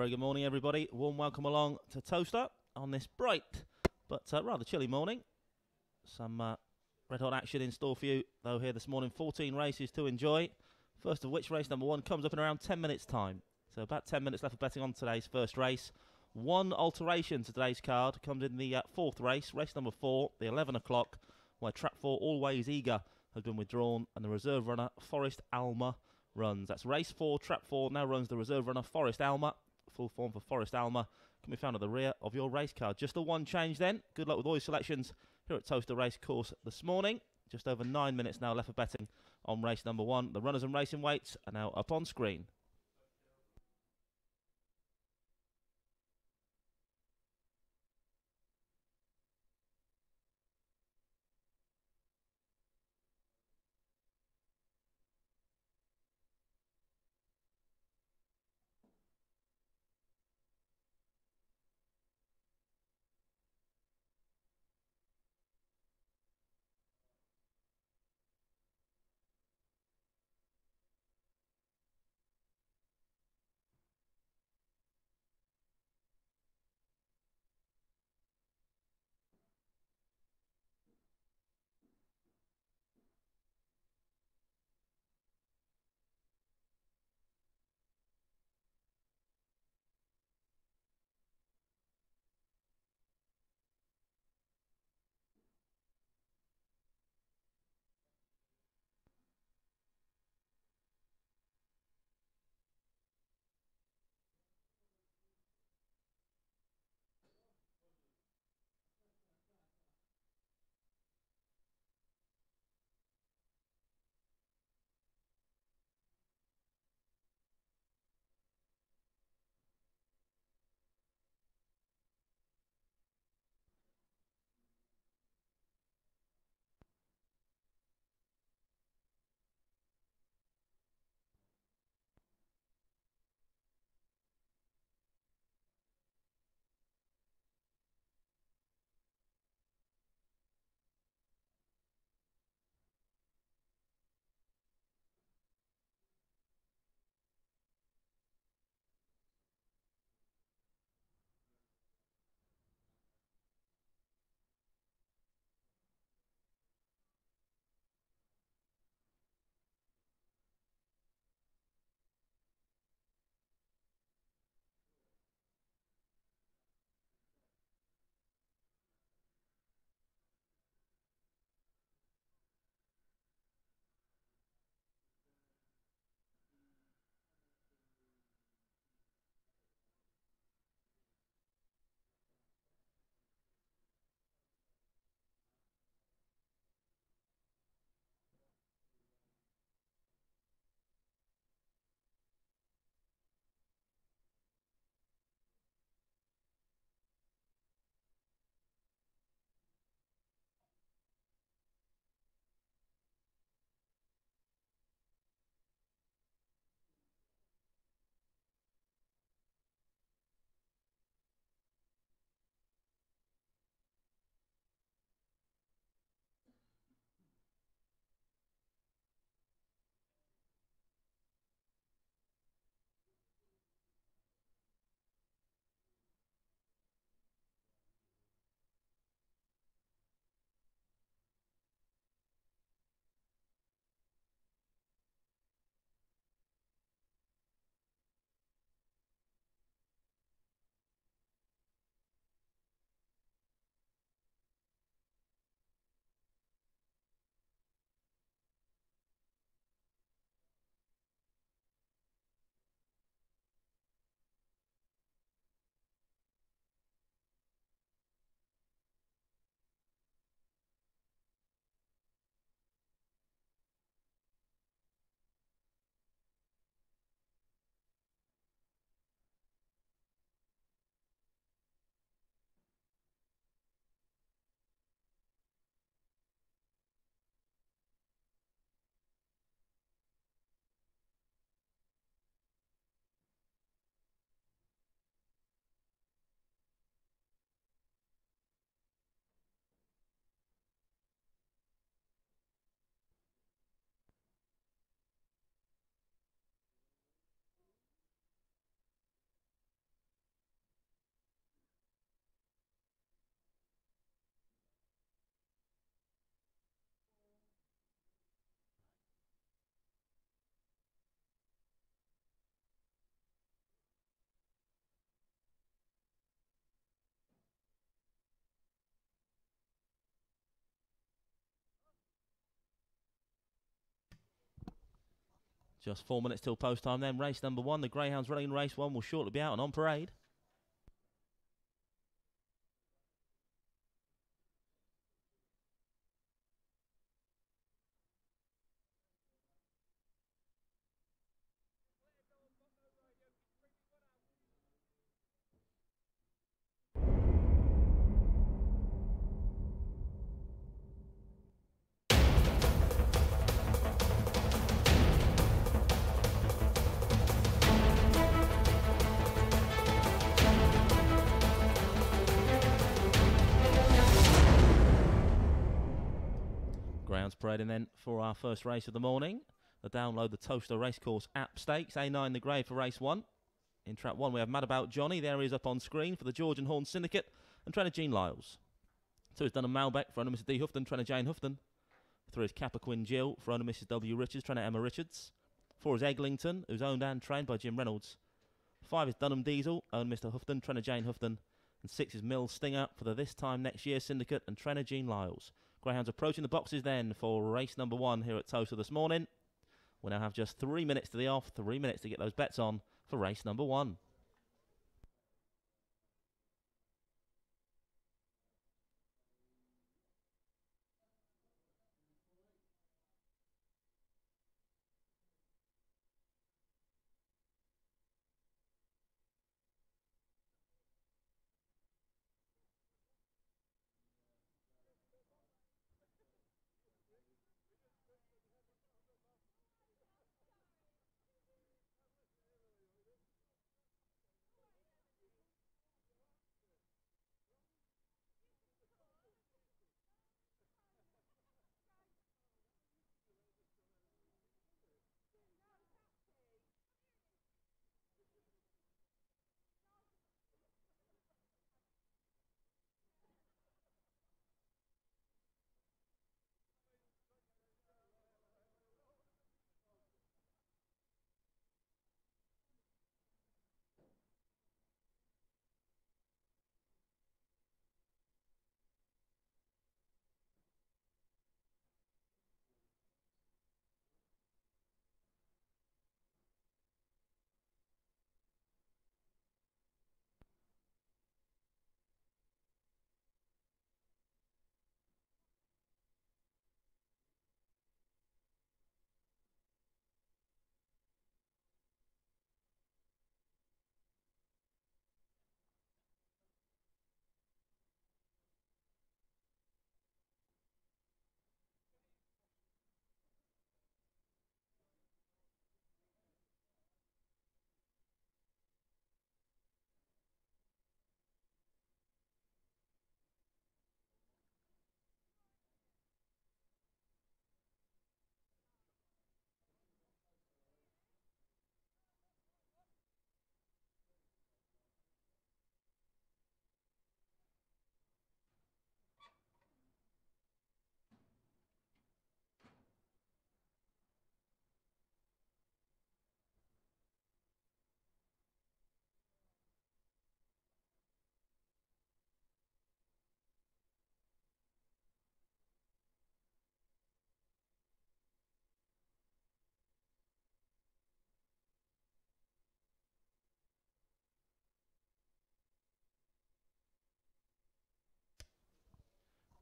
very good morning, everybody. Warm welcome along to Towcester on this bright but rather chilly morning. Some red-hot action in store for you, though, here this morning. 14 races to enjoy. First of which, race number 1 comes up in around 10 minutes' time. So about 10 minutes left of betting on today's first race. One alteration to today's card comes in the fourth race, race number 4, the 11 o'clock, where Trap 4 Always Eager has been withdrawn, and the reserve runner Forest Alma runs. That's race 4, Trap 4 now runs the reserve runner Forest Alma. Full form for Forest Alma can be found at the rear of your race card. Just the one change then. Good luck with all your selections here at Towcester Race Course this morning. Just over 9 minutes now left for betting on race number 1. The runners and racing weights are now up on screen. Just 4 minutes till post time then. Race number 1, the Greyhounds running in race 1 will shortly be out and on parade. Greyhounds parading then for our first race of the morning. The download the Towcester Racecourse app stakes. A9 the grey for race 1. In trap 1 we have Mad About Johnny. There he is up on screen for the George and Horn Syndicate and trainer Jean Lyles. 2 is Dunham Malbec for owner Mrs D Houghton, trainer Jane Houghton. 3 is Capricorn Jill for owner Mrs W Richards, trainer Emma Richards. 4 is Eglinton, who's owned and trained by Jim Reynolds. 5 is Dunham Diesel, owned Mr Houghton, trainer Jane Houghton. And 6 is Mill Stinger for the This Time Next Year Syndicate and trainer Jean Lyles. Greyhounds approaching the boxes then for race number 1 here at Towcester this morning. We now have just 3 minutes to the off, 3 minutes to get those bets on for race number 1.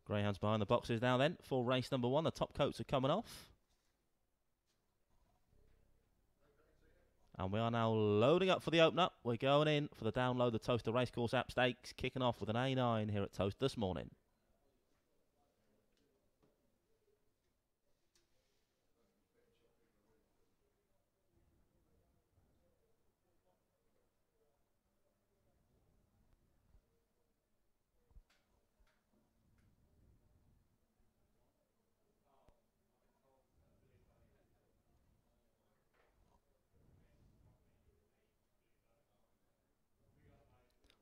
Greyhounds behind the boxes now then for race number 1. The top coats are coming off. And we are now loading up for the open-up. We're going in for the download the Towcester Racecourse app stakes, kicking off with an A9 here at Towcester this morning.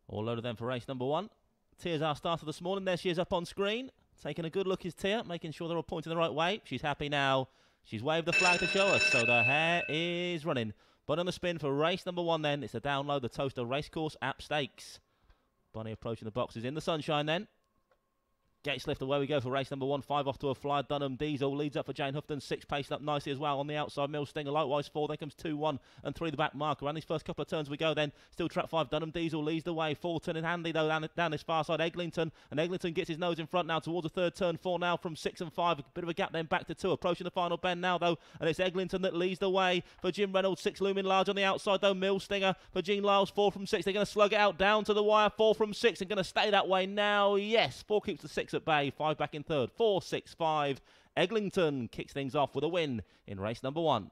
All loaded then for race number 1. Tia's our starter this morning. There she is up on screen. Taking a good look is Tia, making sure they're all pointing the right way. She's happy now. She's waved the flag to show us, so the hare is running. But on the spin for race number 1 then, it's a download the Towcester Racecourse app stakes. Bunny approaching the boxes in the sunshine then. Gates lift, away we go for race number 1. 5 off to a fly. Dunham Diesel leads up for Jane Houghton. 6 pacing up nicely as well on the outside. Mill Stinger likewise 4. Then comes 2, 1 and 3 the back marker. Around these first couple of turns we go then. Still track 5. Dunham Diesel leads the way. 4 turning handy though down this far side. Eglinton. And Eglinton gets his nose in front now towards the third turn. 4 now from 6 and 5. A bit of a gap then back to 2. Approaching the final bend now though. And it's Eglinton that leads the way for Jim Reynolds. 6 looming large on the outside though. Mill Stinger for Gene Lyles. 4 from 6. They're going to slug it out down to the wire. 4 from 6 and going to stay that way now. Yes. 4 keeps the 6 at bay. 5 back in third. 4, 6, 5. Eglinton kicks things off with a win in race number 1.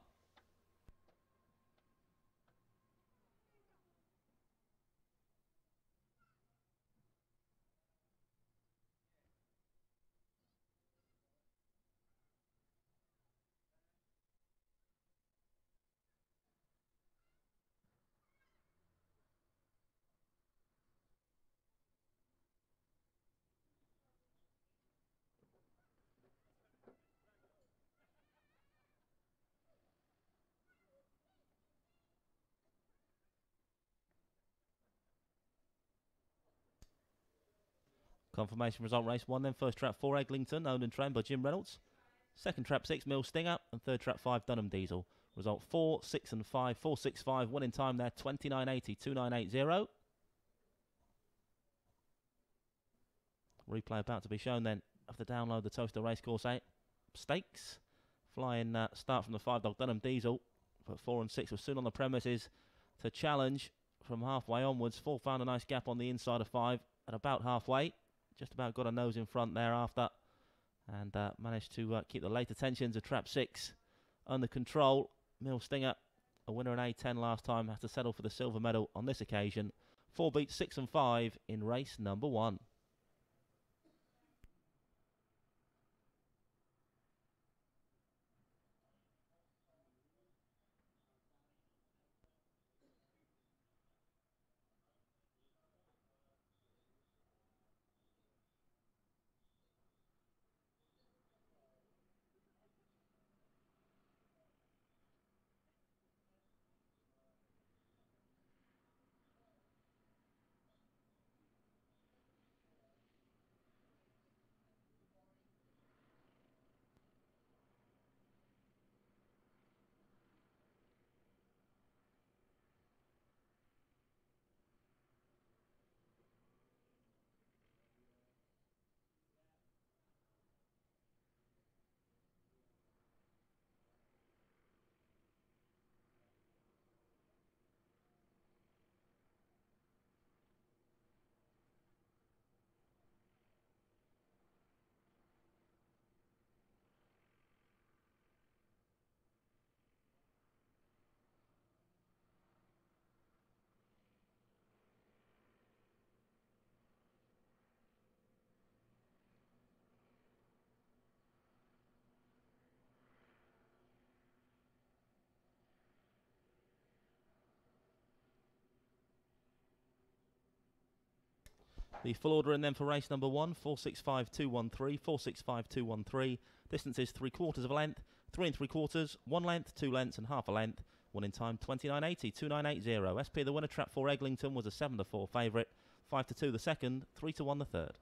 Confirmation result race 1 then. First trap 4 Eglinton, owned and trained by Jim Reynolds. Second trap 6 Mill Stinger. And third trap 5 Dunham Diesel. Result 4, 6 and 5. 4, 6, 5. Winning time there 29.80, 29.80. Replay about to be shown then of the download the Towcester Racecourse 8 stakes. Flying start from the 5 dog Dunham Diesel. But 4 and 6 were soon on the premises to challenge from halfway onwards. 4 found a nice gap on the inside of 5 at about halfway. Just about got a nose in front thereafter and managed to keep the late attentions of trap 6 under control. Mill Stinger, a winner in A10 last time, has to settle for the silver medal on this occasion. 4 beats 6 and 5 in race number 1. The full order in then for race number 1, 465-213, 465-213. Distance is 3/4 of a length, 3 3/4, 1 length, 2 lengths and half a length. One in time 29.80, 29.80. SP the winner, trap 4 Eglinton was a 7-4 favourite, 5-2 the second, 3-1 the third.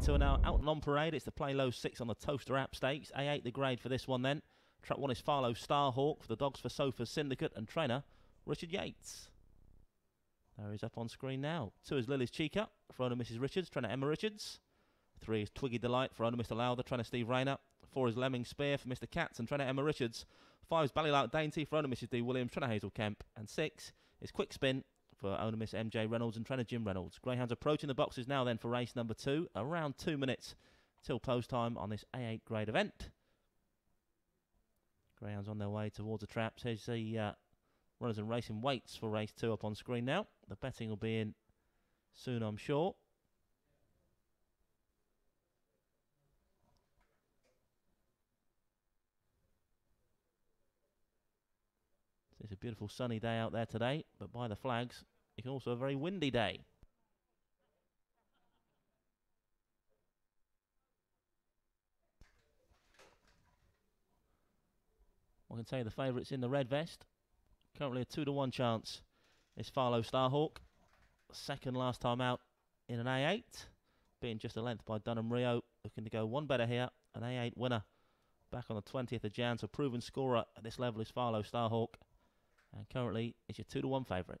2 are now out and on parade. It's the Play Low 6 on the Towcester App Stakes. A8 the grade for this one then. Track 1 is Farlow Starhawk for the Dogs for Sofa Syndicate and trainer Richard Yates. There he's up on screen now. 2 is Lily's Chica for owner Mrs. Richards, trainer Emma Richards. 3 is Twiggy Delight for owner Mr. Lowther, trainer Steve Rayner. 4 is Lemming Spear for Mr. Katz and trainer Emma Richards. 5 is Ballylark Dainty for owner Mrs. D. Williams, trainer Hazel Kemp. And 6 is Quick Spin for owner Miss MJ Reynolds and trainer Jim Reynolds. Greyhounds approaching the boxes now then for race number 2. Around 2 minutes till post time on this A8 grade event. Greyhounds on their way towards the traps. Here's the runners and racing weights for race 2 up on screen now. The betting will be in soon, I'm sure. It's a beautiful sunny day out there today, but by the flags, it's also a very windy day. I can tell you the favourites in the red vest. Currently a 2-to-1 chance is Farlow Starhawk. Second last time out in an A8. Being just a length by Dunham Rio. Looking to go one better here. An A8 winner back on the 20th of Jan. So proven scorer at this level is Farlow Starhawk. And currently is your 2-to-1 favourite.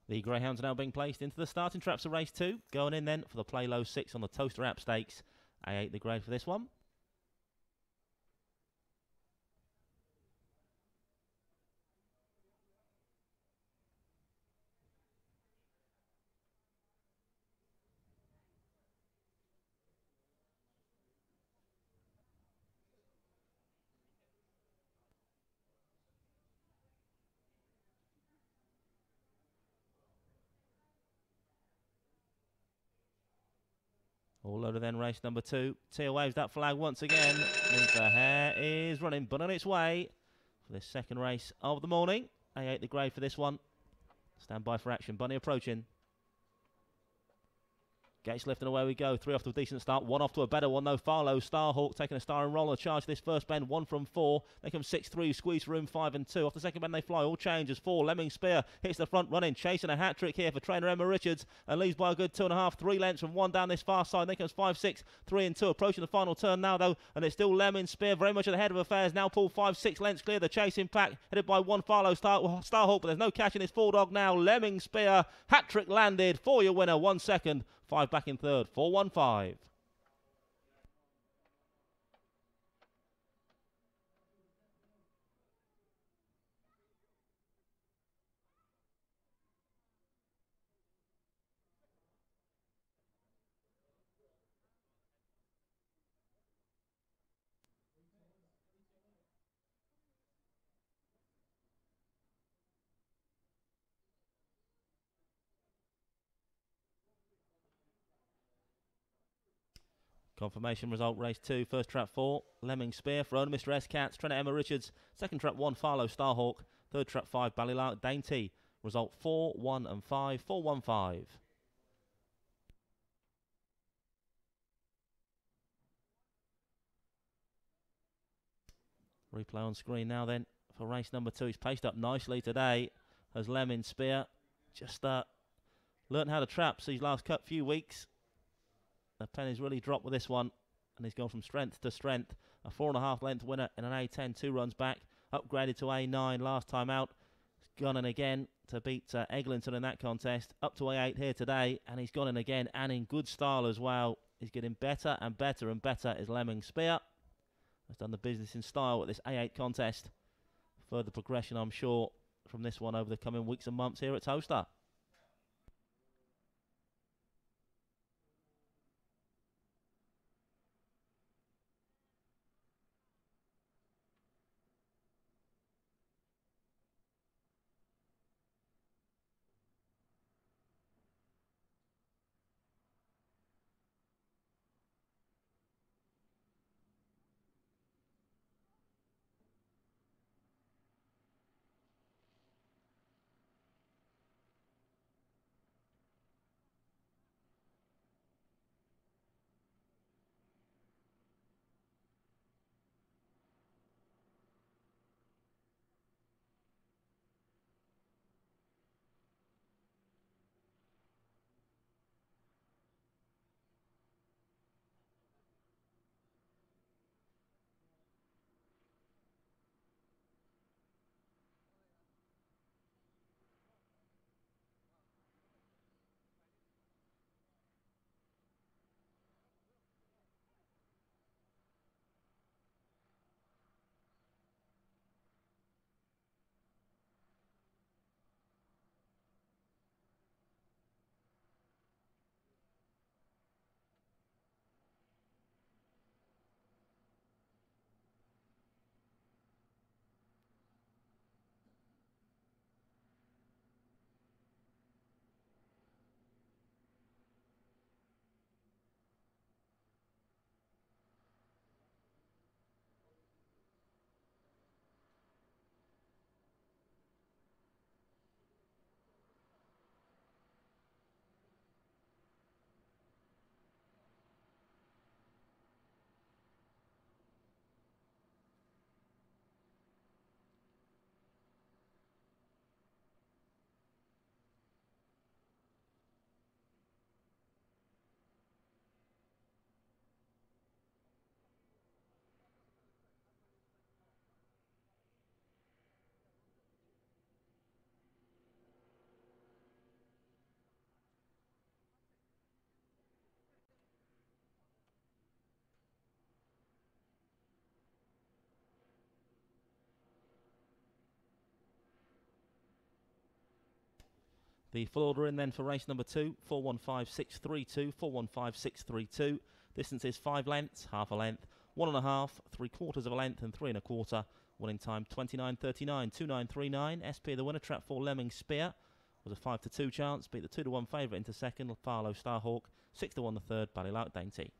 The Greyhounds are now being placed into the starting traps of race 2. Going in then for the Play Low 6 on the Towcester App Stakes. A8 the grade for this one. All loaded then race number 2. Teal waves that flag once again. Means the hare is running, but on its way for this second race of the morning. A8 the grade for this one. Stand by for action. Bunny approaching. Gates lifting away we go. 3 off to a decent start. 1 off to a better one though. Farlow Starhawk taking a star and roller charge this first bend. 1 from 4. They come 6-3. Squeeze room 5 and 2. Off the second bend they fly. All changes. 4. Lemming Spear hits the front running. Chasing a hat trick here for trainer Emma Richards. And leads by a good 2.5. 3 lengths from 1 down this far side. Then comes 5-6. 3 and 2. Approaching the final turn now though. And it's still Lemming Spear very much at the head of affairs. Now pulled 5-6 lengths clear. The chasing pack headed by 1 Farlow Starhawk. But there's no catch in this full dog now. Lemming Spear. Hat trick landed for your winner. 1 second. 5 back in third, 4-1-5. Confirmation result, race 2, first trap 4, Lemming Spear for owner Mr. S. Katz, trainer Emma Richards, second trap 1, Farlow Starhawk, third trap 5, Ballylark Dainty, result 4, 1 and 5, 4-1-5. Replay on screen now then for race number 2. He's paced up nicely today as Lemming Spear just learnt how to trap these last few weeks. The penny's really dropped with this one, and he's gone from strength to strength. A 4.5 length winner in an A10, 2 runs back. Upgraded to A9 last time out. He's gone in again to beat Eglinton in that contest. Up to A8 here today, and he's gone in again, and in good style as well. He's getting better and better and better, is Lemming Spear. Has done the business in style at this A8 contest. Further progression, I'm sure, from this one over the coming weeks and months here at Towcester. The full order in then for race number 2, 415.632, 415.632. Distance is 5 lengths, half a length, 1.5, 3/4 of a length, and 3 1/4. Winning time 29.39, 29.39. SP the winner, trap 4 Lemming Spear. Was a 5 to 2 chance, beat the 2 to 1 favourite into second, Farlow Starhawk, 6 to 1 the third, Ballylark Dainty.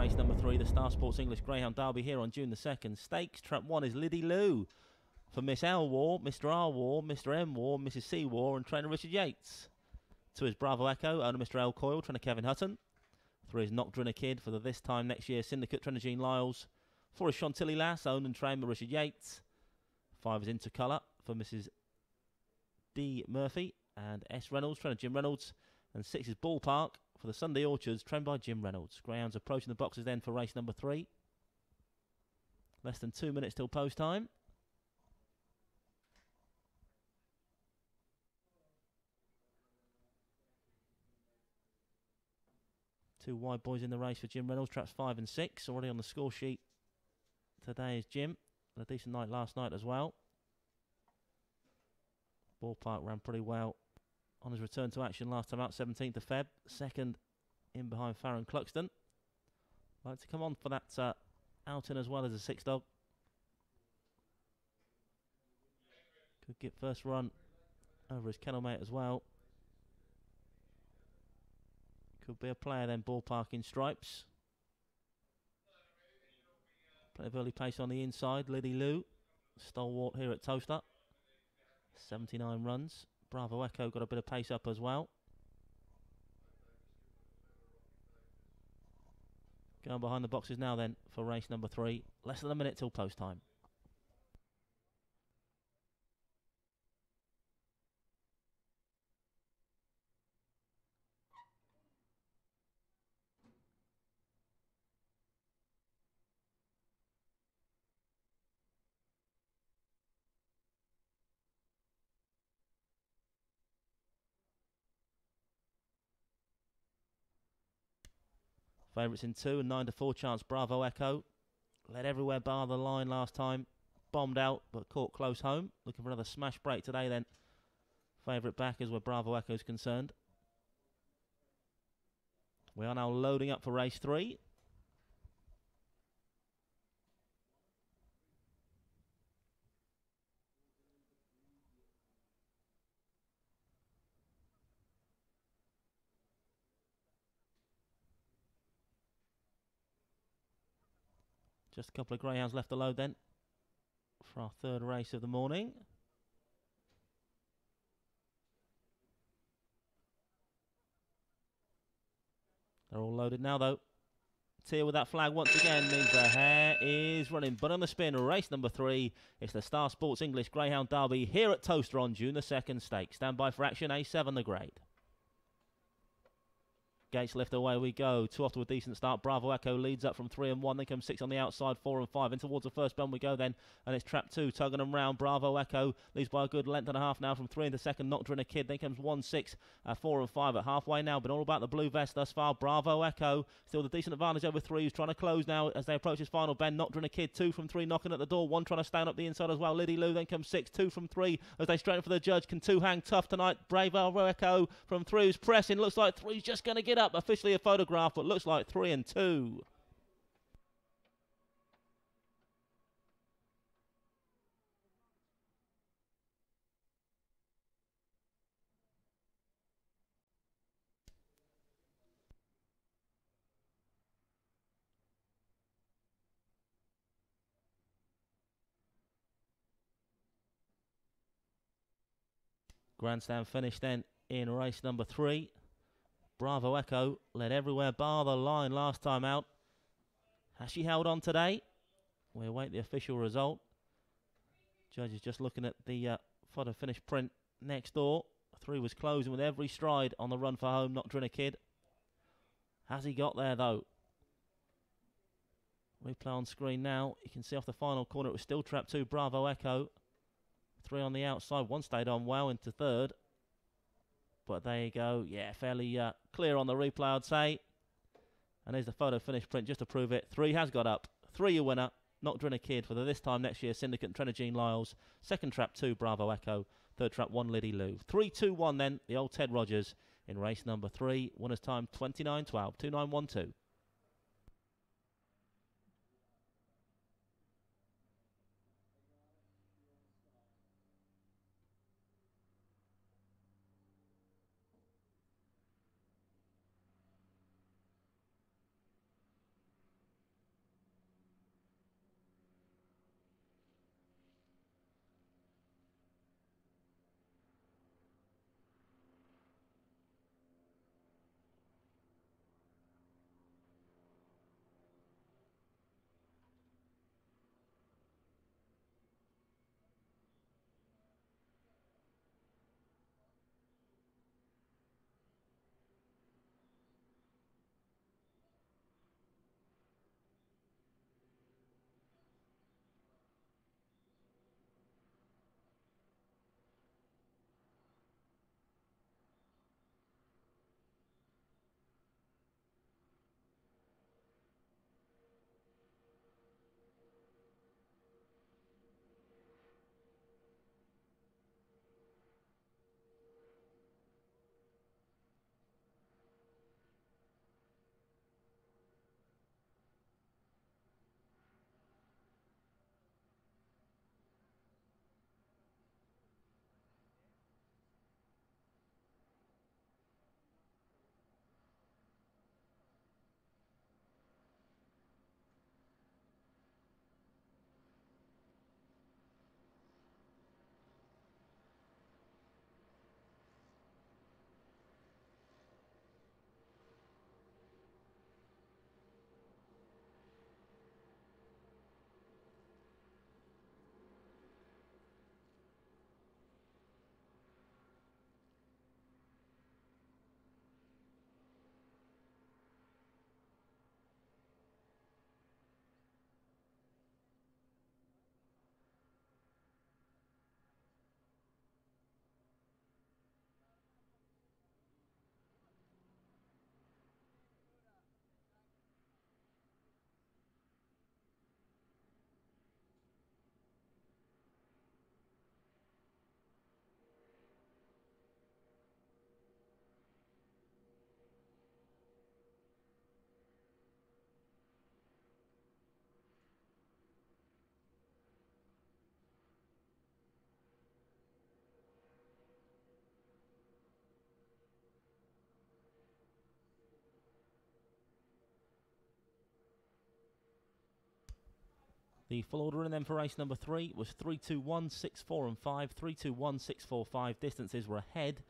race number 3, the Star Sports English Greyhound Derby here on June the 2nd. Stakes, trap 1 is Liddy Lou for Miss L War, Mr R War, Mr M War, Mrs C War and trainer Richard Yates. 2 is Bravo Echo, owner Mr L Coyle, trainer Kevin Hutton. 3 is Knockdrinner Kid for the this time next year Syndicate, trainer Jean Lyles. 4 is Chantilly Lass, owned and trained by Richard Yates. 5 is Intercolour for Mrs D Murphy and S Reynolds, trainer Jim Reynolds. And 6 is Ballpark for the Sunday Orchards, trained by Jim Reynolds. Greyhounds approaching the boxes then for race number 3. Less than 2 minutes till post time. Two wide boys in the race for Jim Reynolds, traps 5 and 6. Already on the score sheet today is Jim. A decent night last night as well. Ballpark ran pretty well on his return to action last time out, 17th of Feb. Second in behind Farron Cluxton. Like to come on for that outing as well as a 6 dog. Could get first run over his kennel mate as well. Could be a player then, Ballpark in stripes. Plenty of early pace on the inside. Liddy Lou, stalwart here at Towcester. 79 runs. Bravo Echo got a bit of pace up as well. Going behind the boxes now then for race number 3. Less than a minute till post time. Favourites in 2 and 9 to 4 chance Bravo Echo. Led everywhere bar the line last time. Bombed out but caught close home. Looking for another smash break today then. Favourite back is where Bravo Echo is concerned. We are now loading up for race 3. Just a couple of greyhounds left to load then for our 3rd race of the morning. They're all loaded now though. Tier with that flag once again means the hare is running. But on the spin, race number 3. It's the Star Sports English Greyhound Derby here at Towcester on June the 2nd stake. Stand by for action, A7 the grade. Gates lift, away we go. 2 off to a decent start. Bravo Echo leads up from 3 and 1. Then comes 6 on the outside, 4 and 5. In towards the first bend we go then. And it's trap 2, tugging them round. Bravo Echo leads by a good length and a half now from 3 in the second. Knockdrinner Kid. Then comes 1, 6, 4 and 5 at halfway now. Been all about the blue vest thus far. Bravo Echo still the decent advantage over 3. Who's trying to close now as they approach his final bend. Knockdrinner Kid 2 from 3 knocking at the door. 1 trying to stand up the inside as well. Liddy Lou. Then comes 6, 2 from 3 as they straighten for the judge. Can 2 hang tough tonight? Bravo Echo from 3 who's pressing. Looks like 3's just going to get up. Officially a photograph, but looks like 3 and 2. Grandstand finish then in race number 3. Bravo Echo led everywhere bar the line last time out. Has she held on today? We await the official result. Judge is just looking at the photo finish print next door. 3 was closing with every stride on the run for home. Knockdrinner Kid. Has he got there though? Replay on screen now. You can see off the final corner it was still trap 2. Bravo Echo. 3 on the outside. 1 stayed on well into 3rd. But there you go. Yeah, fairly clear on the replay, I'd say. And there's the photo finish print just to prove it. 3 has got up. 3 your winner. Knockdrinner Kid for the this time next year Syndicate and trainer Jean Lyles. 2nd trap 2 Bravo Echo. 3rd trap 1 Liddy Lou. 3-2-1 then the old Ted Rogers in race number 3. Winner's time 29-12. 2912. The full order in then for race number 3 was 3, 2, 1, 6, 4 and 5. 3, 2, 1, 6, 4, 5. Distances were ahead.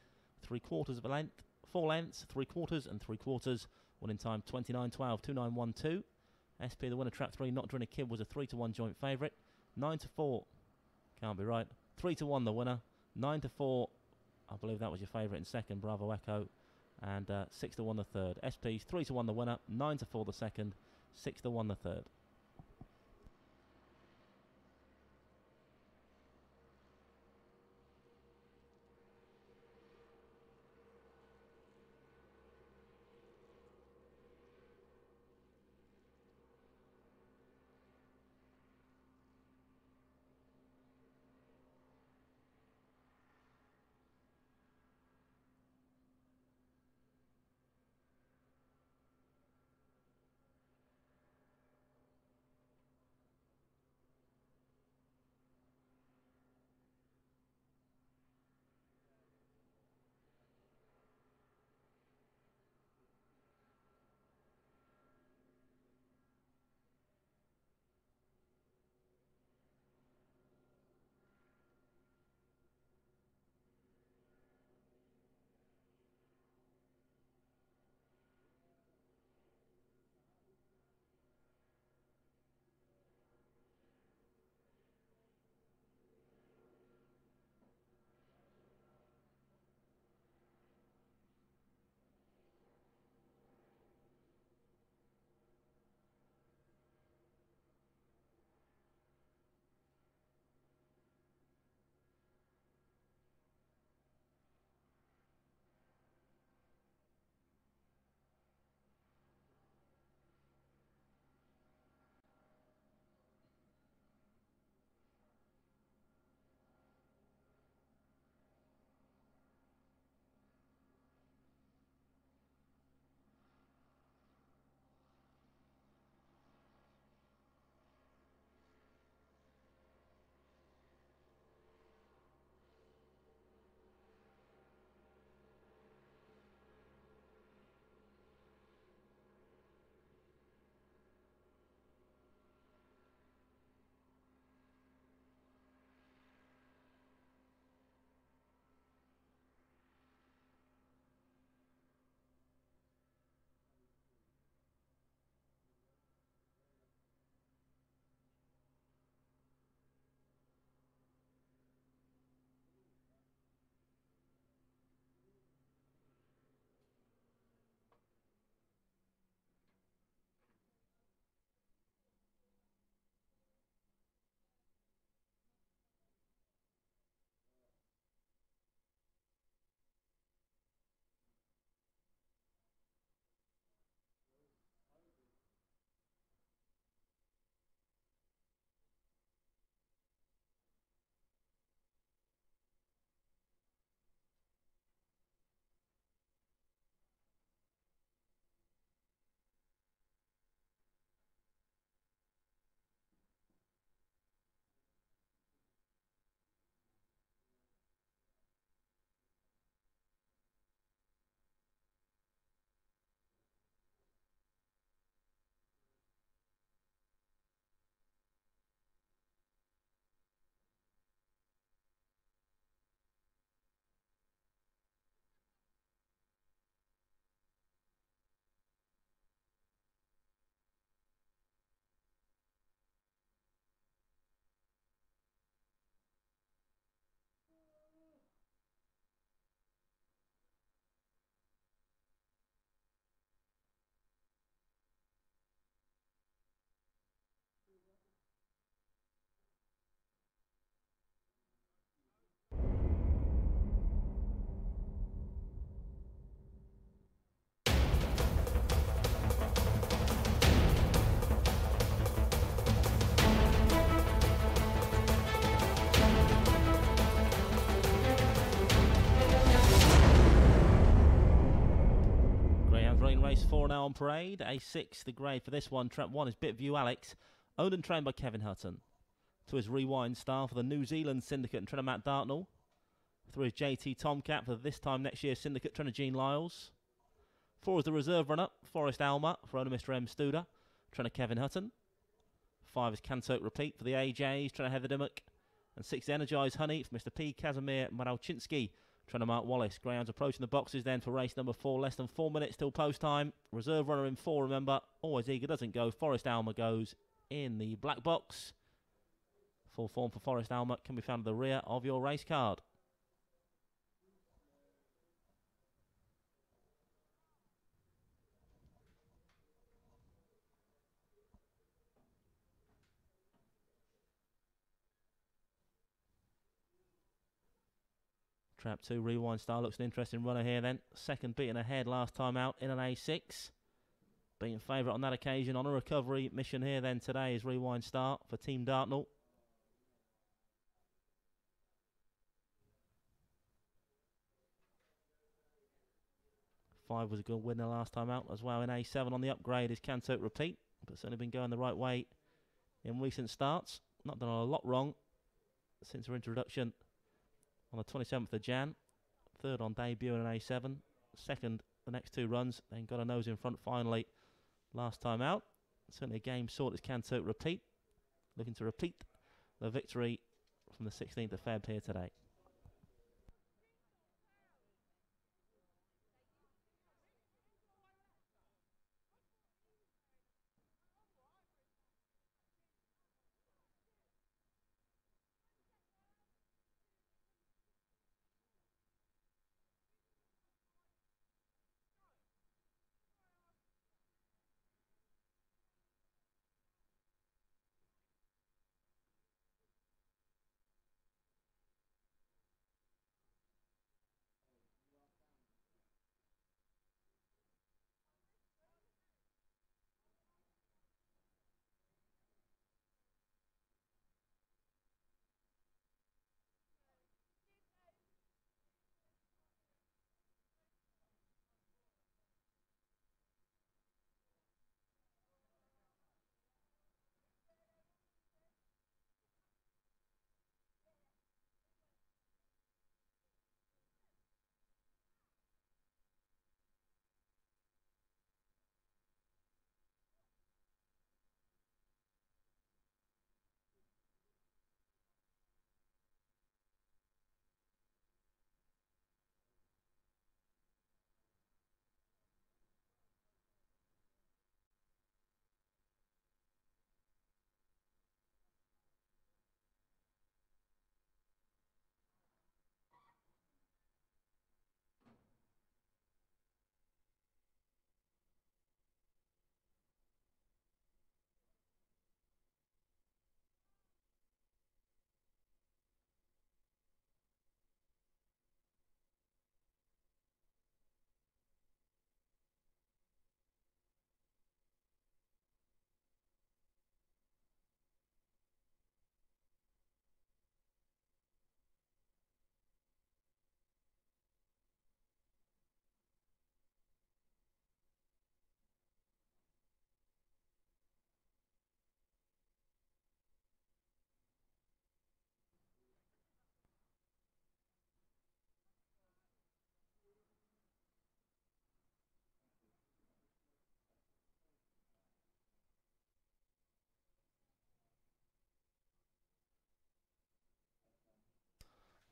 3/4 of a length. 4 lengths. 3/4 and 3/4. One in time 29.12. 29.12. SP the winner, trap 3. Not Drinner Kid was a 3 to 1 joint favourite. 9 to 4. Can't be right. 3 to 1 the winner. 9 to 4. I believe that was your favourite in second. Bravo Echo. And 6 to 1 the third. SP's 3 to 1 the winner. 9 to 4 the second. 6 to 1 the third. Race 4 now on parade. A6, the grade for this one. Trap 1 is Bitview Alex, owned and trained by Kevin Hutton. To his rewind style for the New Zealand Syndicate and trainer Matt Dartnell. Through his JT Tomcat for this time next year Syndicate trainer Gene Lyles. 4 is the reserve runner, Forest Alma, for owner Mr. M. Studer, trainer Kevin Hutton. 5 is Canto Repeat for the AJs, trying to head the Dimmock. And 6 Energized Honey for Mr. P. Casimir Maralczynski, trying to mark Wallace. Greyhounds approaching the boxes then for race number 4. Less than 4 minutes till post time. Reserve runner in 4, remember. Always Eager doesn't go. Forest Alma goes in the black box. Full form for Forest Alma can be found at the rear of your race card. Trap 2 Rewind Star looks an interesting runner here then. Second beaten ahead last time out in an A6. Being favourite on that occasion on a recovery mission here then today is Rewind Star for Team Dartnell. Five was a good winner last time out as well in A7 on the upgrade is Canto Repeat, but certainly been going the right way in recent starts. Not done a lot wrong since her introduction on the 27th of Jan. Third on debut in an A7. Second the next 2 runs. Then got a nose in front finally last time out. Certainly a game sort is Canto Repeat. Looking to repeat the victory from the 16th of Feb here today.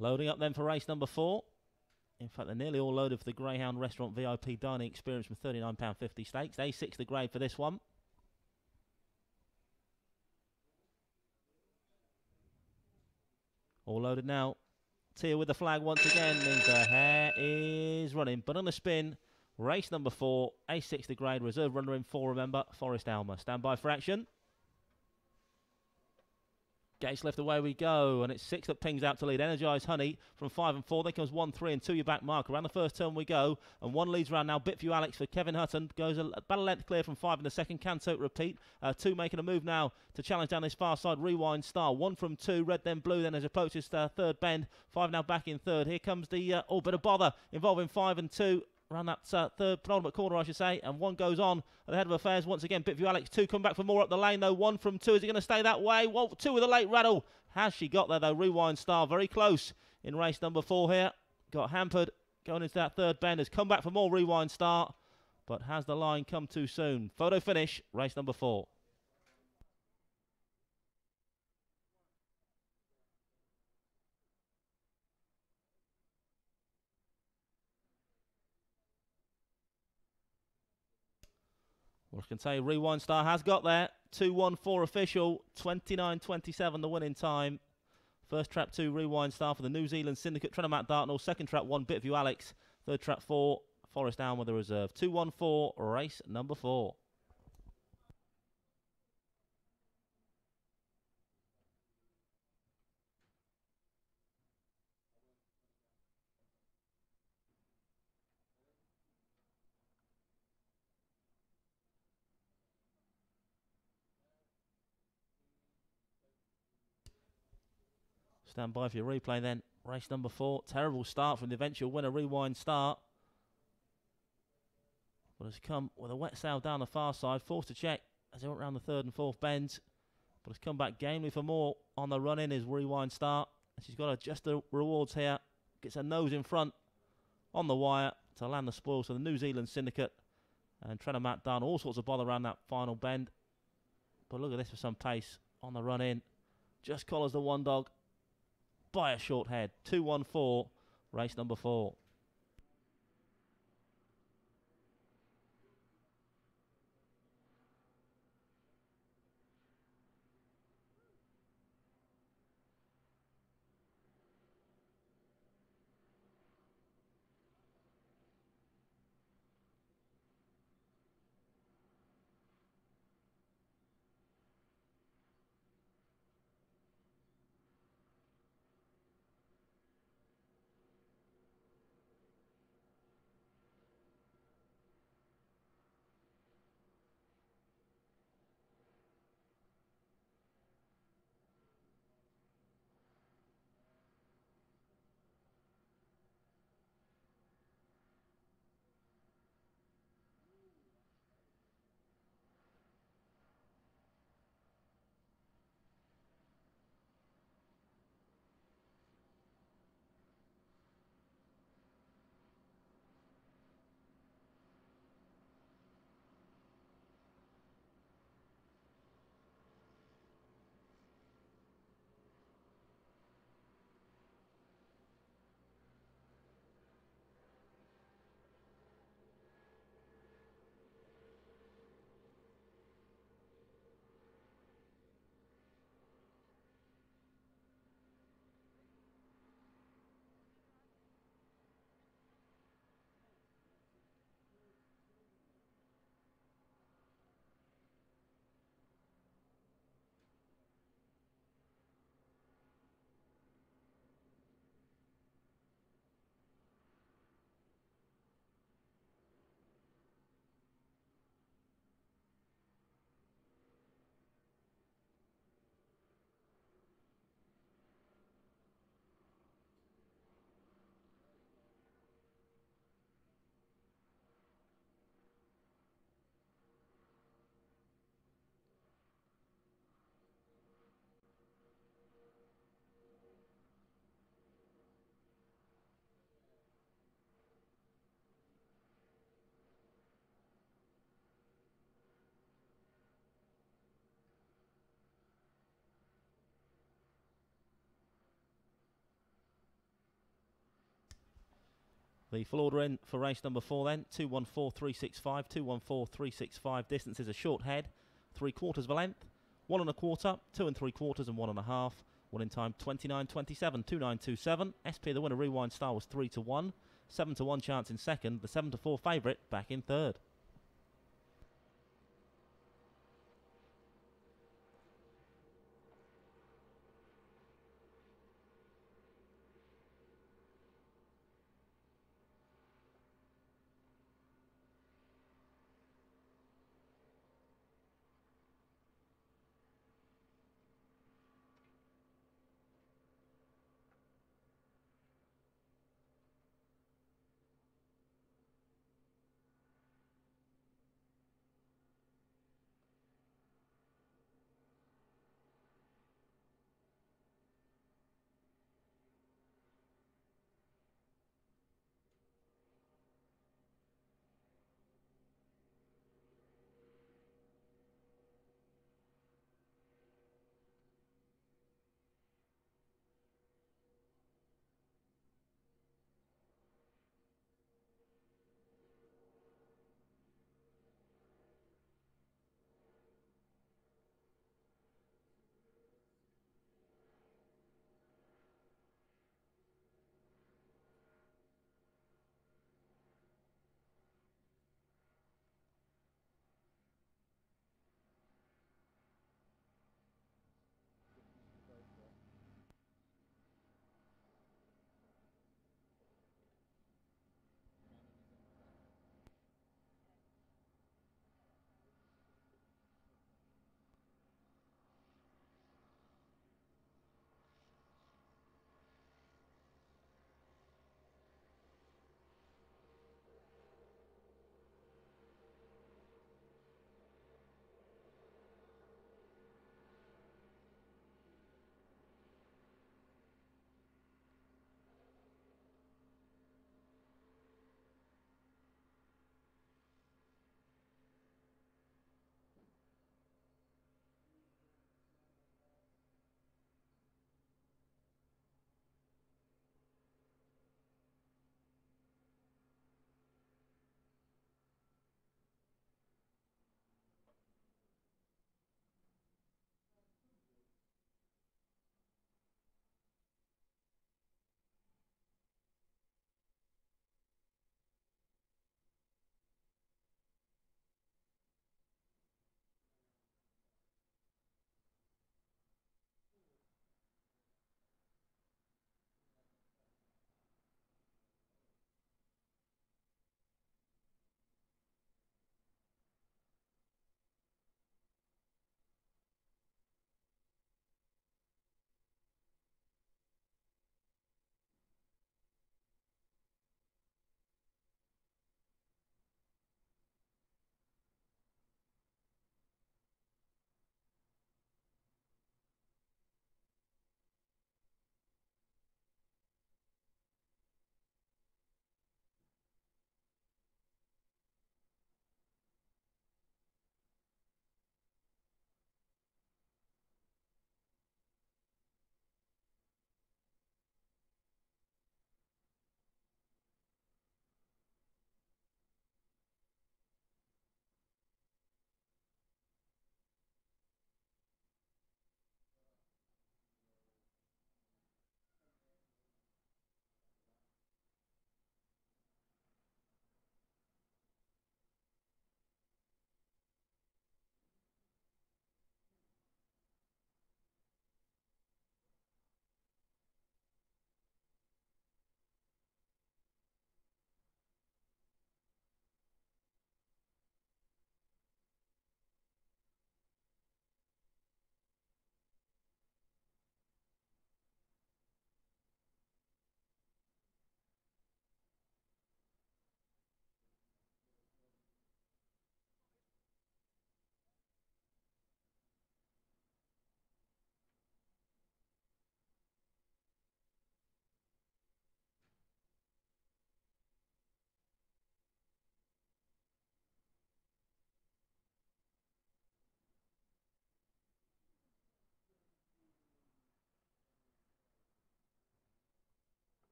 Loading up then for race number 4. In fact, they're nearly all loaded for the Greyhound Restaurant VIP dining experience from £39.50 stakes. A6 the grade for this one. All loaded now. Tia with the flag once again means the hare is running. But on the spin, race number 4, A6 the grade, reserve runner in 4, remember, Forest Alma. Stand by for action. Gates left, away we go, and it's 6 that pings out to lead. Energized Honey from 5 and 4. Then comes 1, 3 and 2, your back mark. Around the first turn we go, and 1 leads round now. Bit for you, Alex, for Kevin Hutton. Goes a battle length clear from 5 in the second. Canto Repeat. 2 making a move now to challenge down this far side. Rewind Star. 1 from 2, red then blue, then as approaches third bend. 5 now back in third. Here comes the bit of bother involving 5 and 2. Around that third penultimate corner, I should say, and 1 goes on at the head of affairs once again. Bit for you, Alex. 2 come back for more up the lane, though. 1 from 2. Is he going to stay that way? 2 with a late rattle. Has she got there, though? Rewind Star very close in race number 4 here. Got hampered going into that third bend. Has come back for more Rewind Star, but has the line come too soon? Photo finish, race number 4. Well, I can tell you, Rewind Star has got there. 2-1-4 official, 29.27 the winning time. First trap 2, Rewind Star for the New Zealand Syndicate, Trenor Matt Dartnell. Second trap 1, Bitview Alex. Third trap 4, Forest Down with the reserve. 2-1-4, race number 4. Stand by for your replay then. Race number 4. Terrible start from the eventual winner, Rewind Start. But has come with a wet sail down the far side. Forced to check as he went round the third and fourth bends. But has come back gamely for more on the run in is Rewind Start. And she's got to adjust the rewards here. Gets her nose in front on the wire to land the spoils for the New Zealand Syndicate. And Trenor Matt done all sorts of bother around that final bend. But look at this for some pace on the run in. Just collars the one dog by a short head. 2-1-4, race number 4. The full order in for race number 4 then. 2-1-4-3-6-5. 2-1-4-3-6-5. Distance is a short head. 3/4 of a length. 1 1/4. 2 3/4 and 1 1/2. Winning time 29.27. 2.927. SP the winner, Rewind Star, was 3-1. 7-1 chance in second. The 7-4 favourite back in third.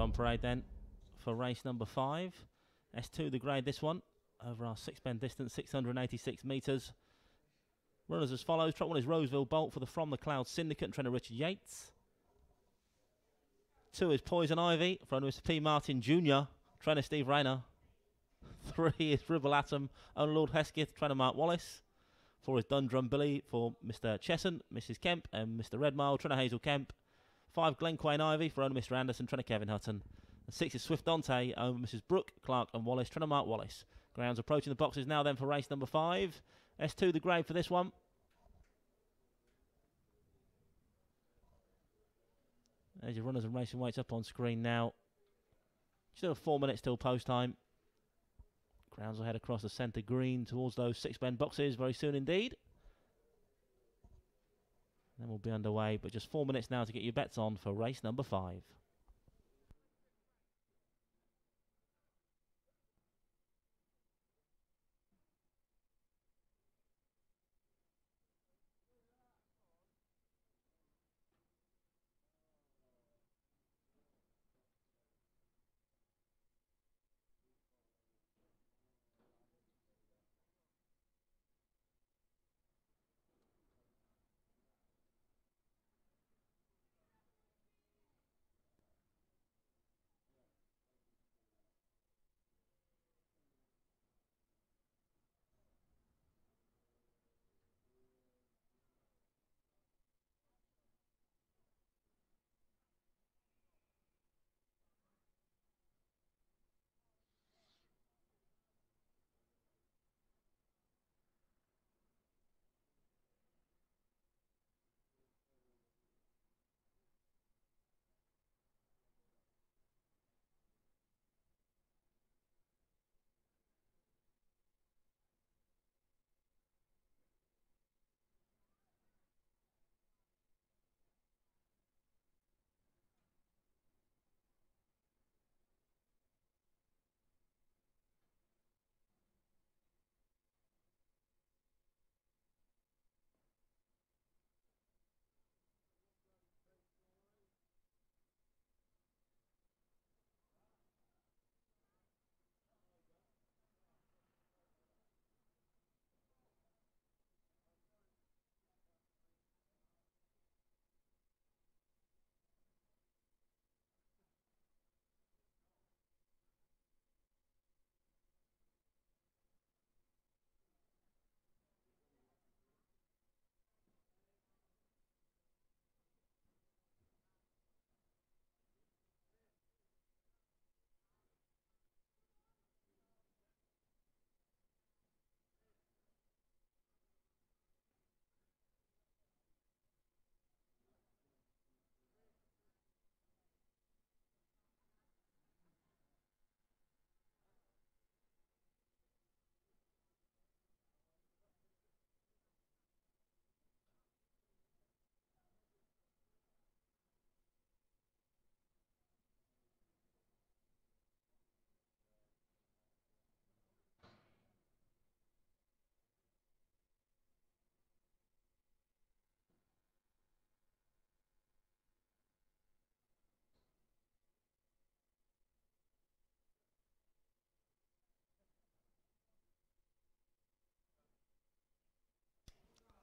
on parade then for race number 5. S2 the grade this one, over our 6-bend distance, 686 metres. Runners as follows. Trot 1 is Roseville Bolt for the From the Cloud Syndicate, trainer Richard Yates. 2 is Poison Ivy for Mr. P. Martin Jr., trainer Steve Rayner. 3 is Ribble Atom, owner Lord Hesketh, trainer Mark Wallace. 4 is Dundrum Billy for Mr. Chesson, Mrs. Kemp, and Mr. Redmile, trainer Hazel Kemp. 5 Glenquain Ivy for owner Mr. Anderson, trainer Kevin Hutton. And 6 is Swift Dante, owner Mrs. Brooke, Clark and Wallace, trainer Mark Wallace. Grounds approaching the boxes now then for race number 5. S2 the grade for this one. There's your runners and racing weights up on screen now. Still 4 minutes till post time. Grounds will head across the centre green towards those 6-bend boxes very soon indeed. Then we'll be underway, but just 4 minutes now to get your bets on for race number 5.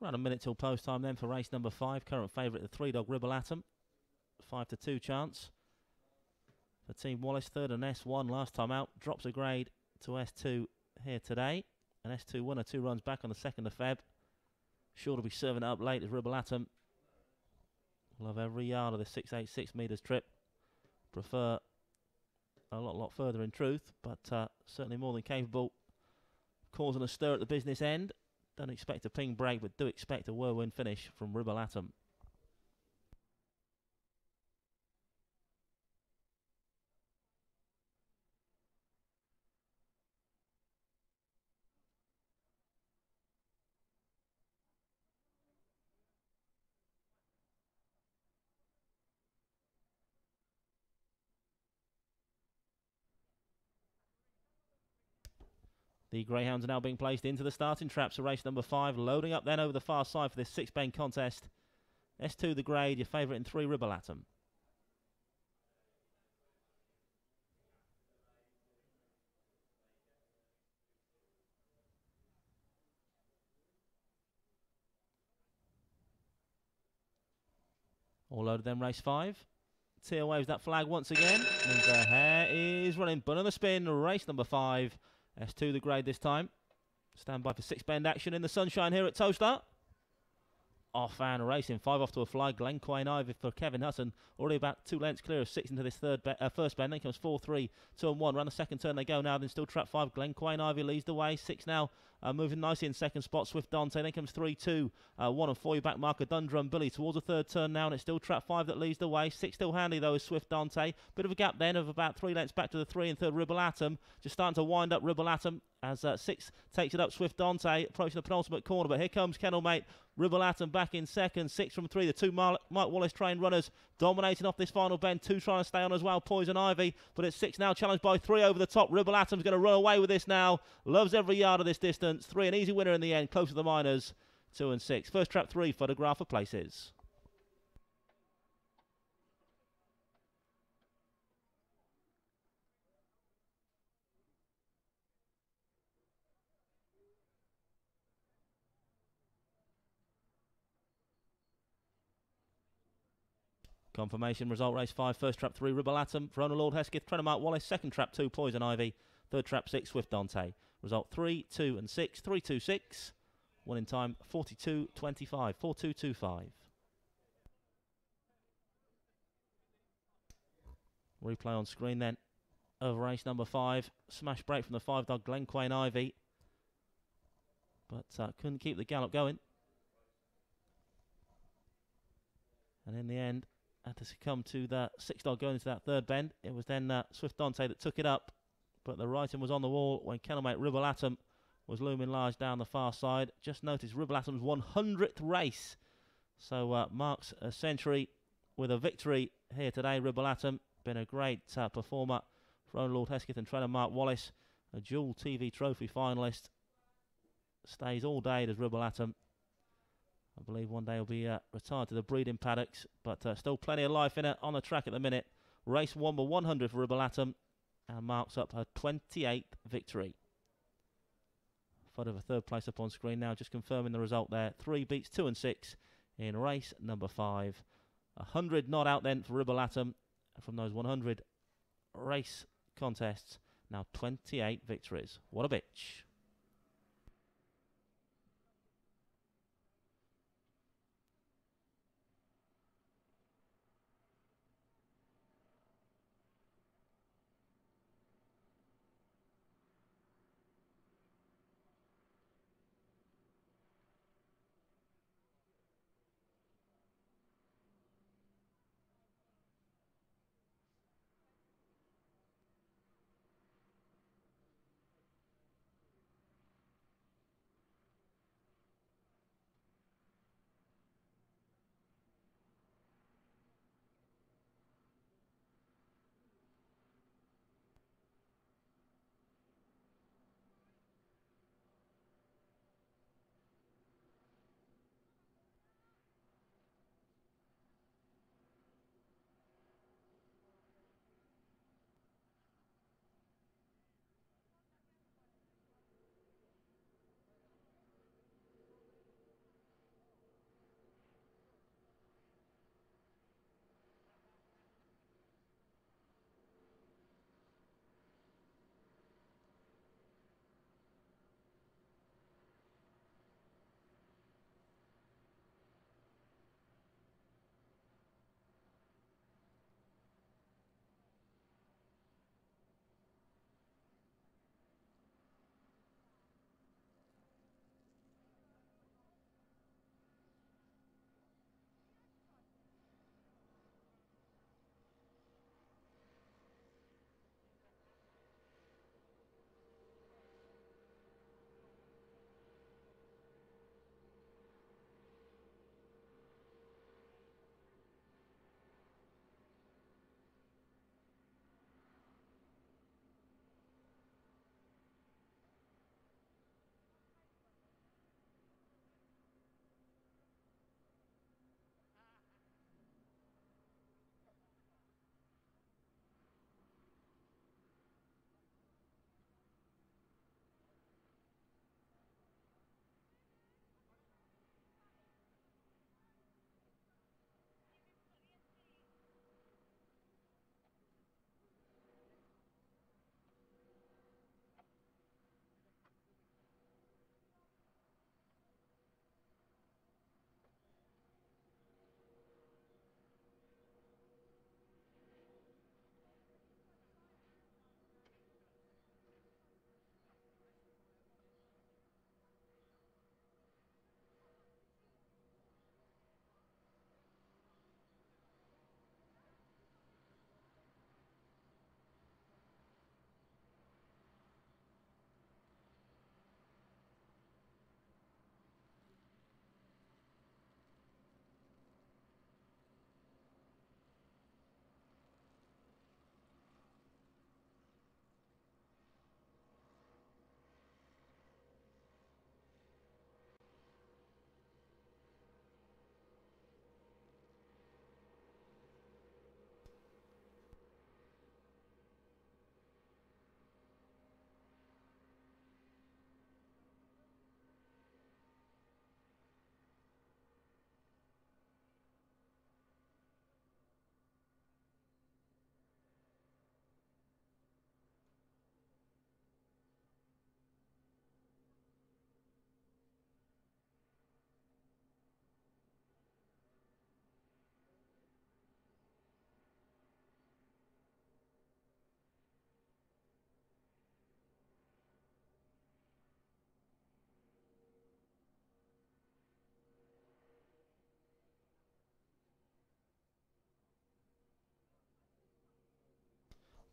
Around a minute till post time then for race number 5. Current favourite, the 3-dog Ribble Atom. 5-2 chance for Team Wallace. Third and S1 last time out. Drops a grade to S2 here today. And S2 winner 2 runs back on the 2nd of Feb. Sure to be serving it up late as Ribble Atom. Love every yard of the 686 metres trip. Prefer a lot further in truth, but certainly more than capable of causing a stir at the business end. Don't expect a ping break, but do expect a whirlwind finish from Ribble Atom. The Greyhounds are now being placed into the starting traps for race number 5. Loading up then over the far side for this 6-bend contest. S2 the grade, your favourite in 3, Ribble Atom. All loaded then, race 5. Teal waves that flag once again. And the hare is running. Bun on the spin. Race number 5. S2 the grade this time. Stand by for 6 bend action in the sunshine here at Towcester. Off and racing. 5 off to a fly. Glencoe Ivy for Kevin Hutton. Already about 2 lengths clear of 6 into this first bend. Then comes 4, 3, 2 and 1. Round the second turn they go now. Then still trap 5. Glencoe Ivy leads the way. 6 now. Moving nicely in second spot. Swift Dante. Then comes 3, 2, 1 and 4. Back marker Dundrum Billy towards the third turn now. And it's still trap 5 that leads the way. 6 still handy though is Swift Dante. Bit of a gap then of about 3 lengths back to the 3 and third Ribble Atom. Just starting to wind up Ribble Atom as 6 takes it up. Swift Dante approaching the penultimate corner. But here comes Kennelmate. Ribble Atom back in second. 6 from 3. The 2 Mike Wallace trained runners dominating off this final bend. 2 trying to stay on as well. Poison Ivy. But it's 6 now challenged by 3 over the top. Ribble Atom's going to run away with this now. Loves every yard of this distance. 3 an easy winner in the end. Close to the minors. 2 and 6. First trap 3. Photograph for places. Confirmation result race 5. First trap 3. Ribble Atom. Verona Lord Hesketh. Trainer Mark Wallace. Second trap 2. Poison Ivy. Third trap 6. Swift Dante. Result 3, 2 and 6. 3, 2, 6. Winning time 42.25. 4.225. Replay on screen then of race number 5. Smash break from the 5 dog Glencoe Ivy. But couldn't keep the gallop going. And in the end, had to succumb to the 6 dog going into that third bend. It was then Swift Dante that took it up. But the writing was on the wall when Kennelmate Ribble Atom was looming large down the far side. Just noticed Ribble Atom's 100th race. So marks a century with a victory here today. Ribble Atom been a great performer for own Lord Hesketh and trainer Mark Wallace. A dual TV trophy finalist. Stays all day as Ribble Atom. I believe one day he'll be retired to the breeding paddocks. But still plenty of life in it on the track at the minute. Race 1 by 100 for Ribble Atom. And marks up her 28th victory. Photo of a third place up on screen now, just confirming the result there. 3 beats 2 and 6 in race number 5. 100 not out then for Ribble Atom. From those 100 race contests, now 28 victories. What a bitch.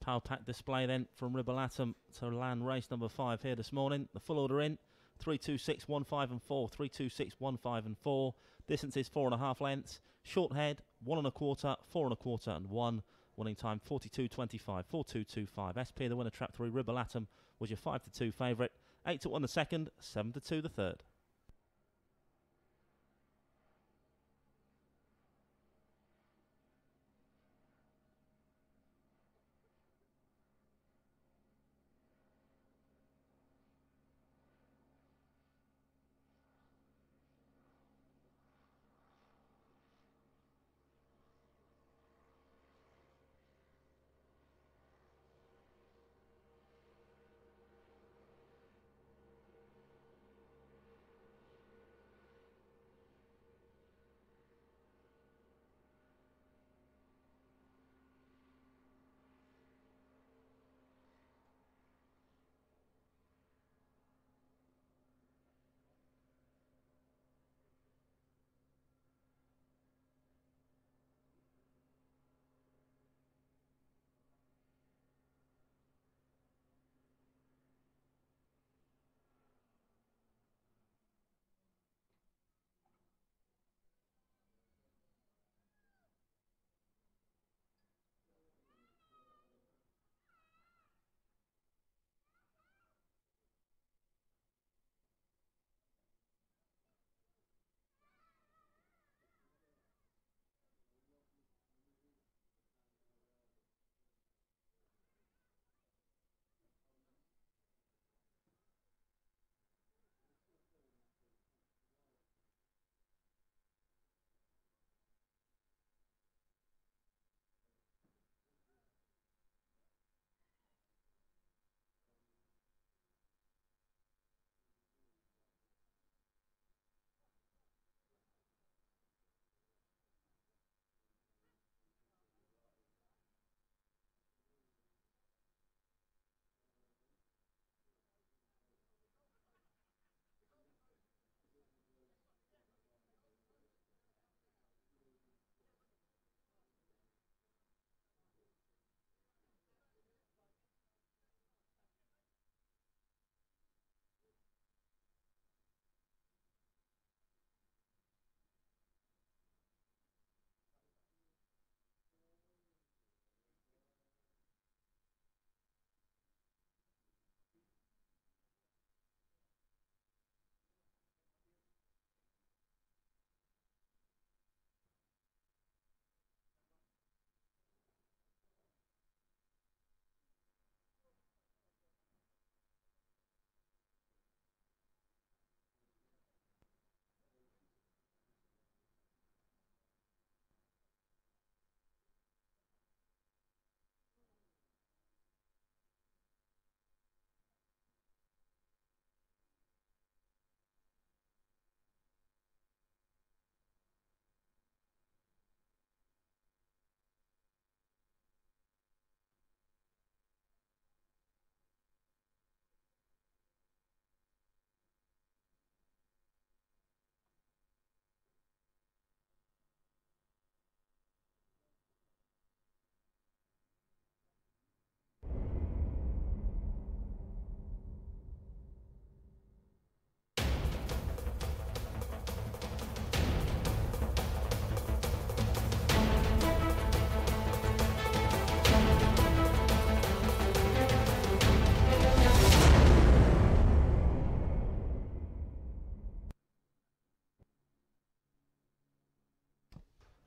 Power pack display then from Ribbleatom to land race number 5 here this morning. The full order in 3, 2, 6, 1, 5 and 4. 3, 2, 6, 1, 5 and 4. Distance is 4.5 lengths. Short head 1 1/4, 4 1/4 and 1. Winning time 42.25, 42.25. SP the winner, trap 3. Ribbleatom was your 5 to 2 favourite. 8 to 1 the second, 7 to 2 the third.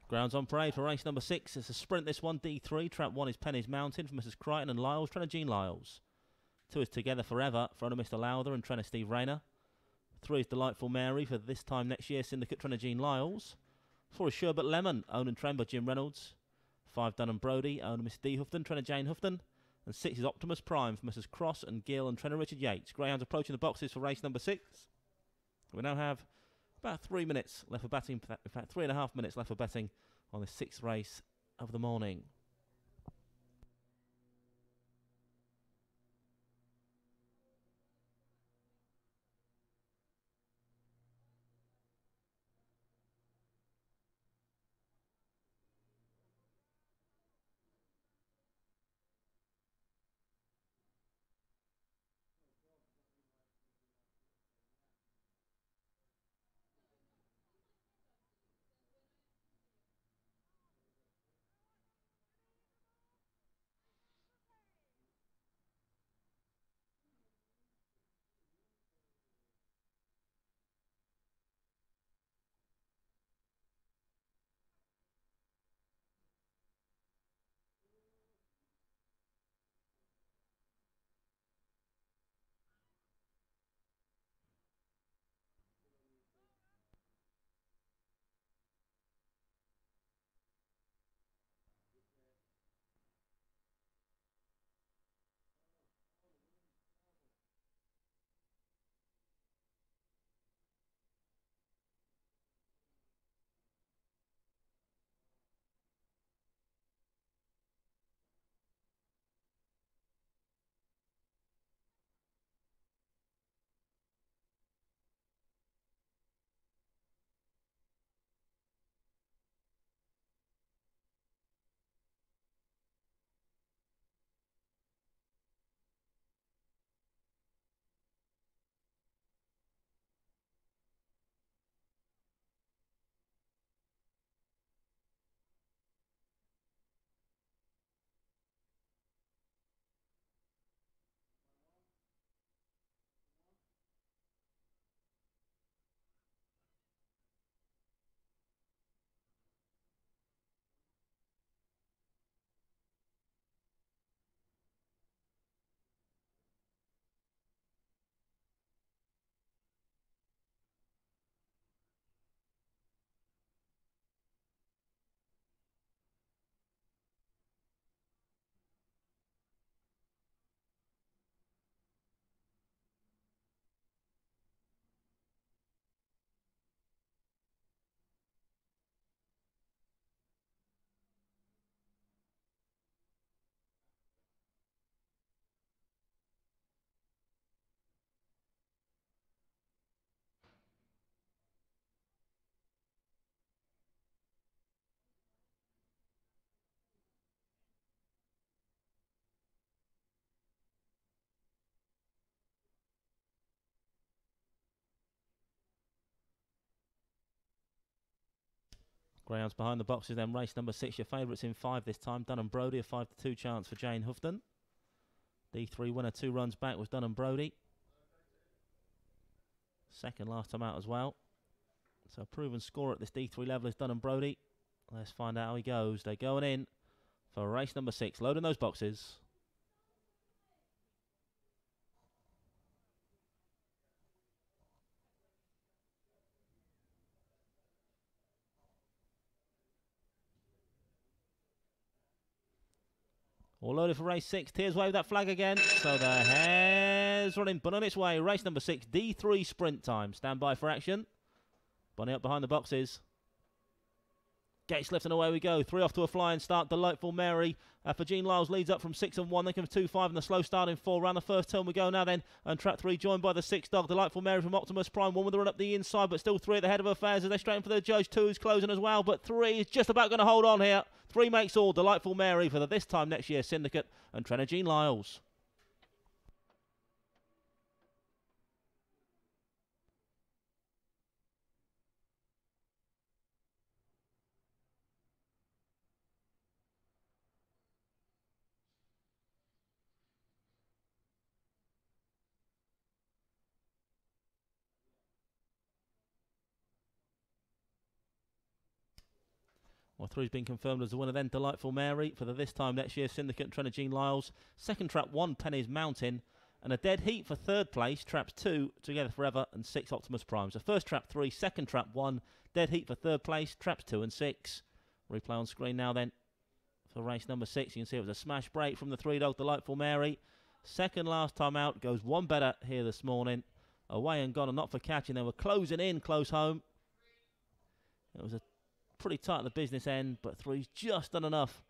Grounds on parade for race number 6. It's a sprint, this one, D3. Trap 1 is Penny's Mountain for Mrs. Crichton and Lyles. Trainer Jean Lyles. 2 is Together Forever for owner Mr. Lowther and trainer Steve Rayner. 3 is Delightful Mary for this time next year, syndicate trainer Jean Lyles. 4 is Sherbet Lemon, owned and trained by Jim Reynolds. 5 Dunham Brody, owner Miss D. Houghton, trainer Jane Houghton. And 6 is Optimus Prime for Mrs. Cross and Gill and trainer Richard Yates. Greyhounds approaching the boxes for race number 6. We now have about 3 minutes left for betting. In fact, 3.5 minutes left for betting on the 6th race of the morning. Greyhounds behind the boxes then. Race number 6, your favourites in 5 this time. Dun and Brody, a 5-2 chance for Jane Houghton. D3 winner 2 runs back was Dun and Brody. Second last time out as well. So a proven score at this D3 level is Dun and Brody. Let's find out how he goes. They're going in for race number 6. Loading those boxes. All loaded for race 6. Tears wave that flag again. So the hare's running, but on its way. Race number 6, D3 sprint time. Stand by for action. Bunny up behind the boxes. Gates left and away we go. 3 off to a flying start. Delightful Mary for Jean Lyles leads up from 6 and 1. They come 2-5 in the slow start in 4. Round the first turn we go now then. And track 3 joined by the 6 dog. Delightful Mary from Optimus Prime. 1 with the run up the inside, but still 3 at the head of affairs as they straighten for the judge. 2 is closing as well, but 3 is just about going to hold on here. 3 makes all. Delightful Mary for the this time next year Syndicate and trainer Jean Lyles. Well, 3's been confirmed as the winner then. Delightful Mary for the this time next year Syndicate and trainer Jean Lyles. Second trap 1, Penny's Mountain. And a dead heat for third place. Traps 2, Together Forever, and 6 Optimus Prime. So first trap 3, second trap 1, dead heat for third place. Traps 2 and 6. Replay on screen now then for race number 6. You can see it was a smash break from the 3 dog Delightful Mary. Second last time out, goes one better here this morning. Away and gone and not for catching. They were closing in close home. It was a pretty tight at the business end, but 3's just done enough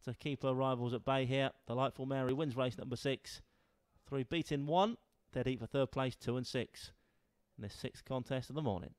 to keep her rivals at bay here. Delightful Mary wins race number 6. 3 beating 1, dead heat for third place, 2 and 6 in this 6th contest of the morning.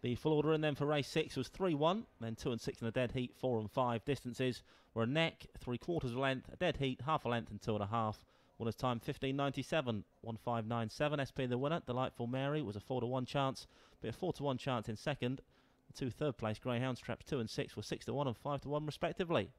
The full order in then for race 6 was 3-1, then 2 and 6 in a dead heat, 4 and 5. Distances were a neck, 3/4 of a length, a dead heat, half a length and 2.5. Winner's time 15.97, 15.97. SP the winner. Delightful Mary was a 4-1 chance, but a 4-1 chance in second. The 2 third place Greyhounds, traps 2 and 6 were 6-1 and 5-1 respectively.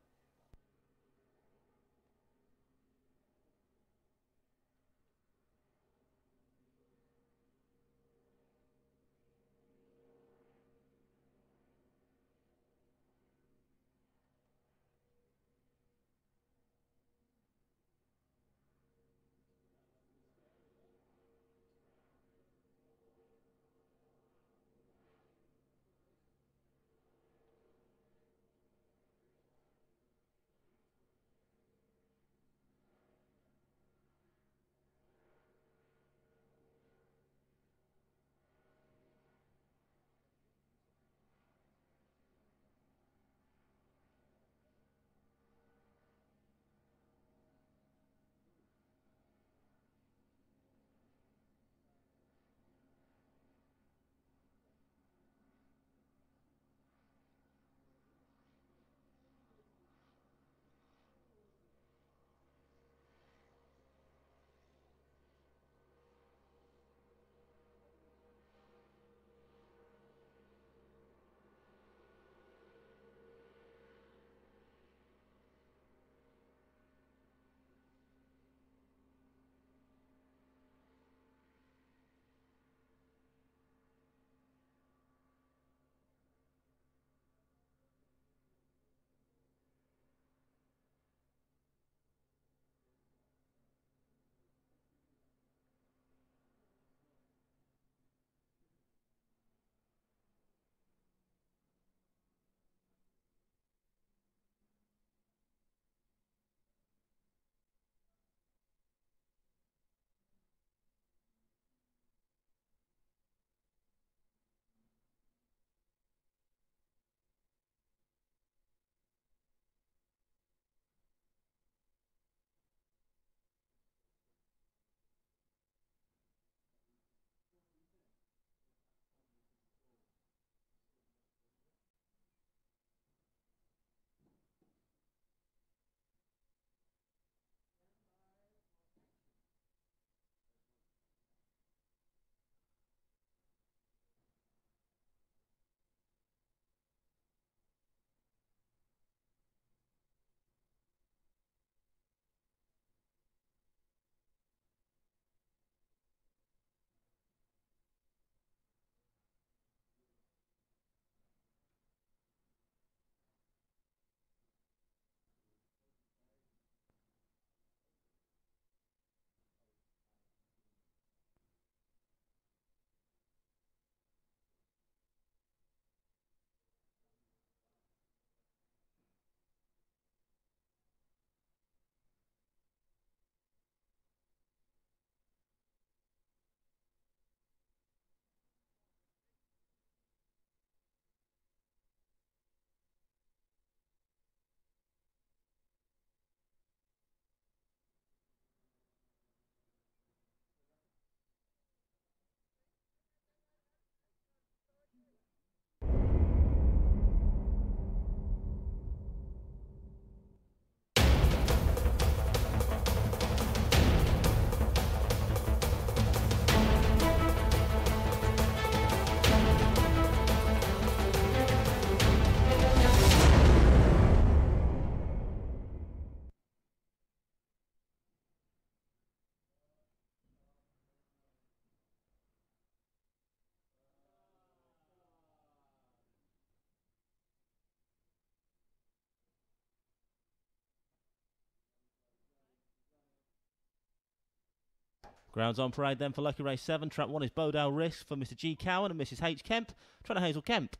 Grounds on parade then for Lucky Race 7. Trap 1 is Bodale Risk for Mr. G. Cowan and Mrs. H. Kemp. Trainer Hazel Kemp.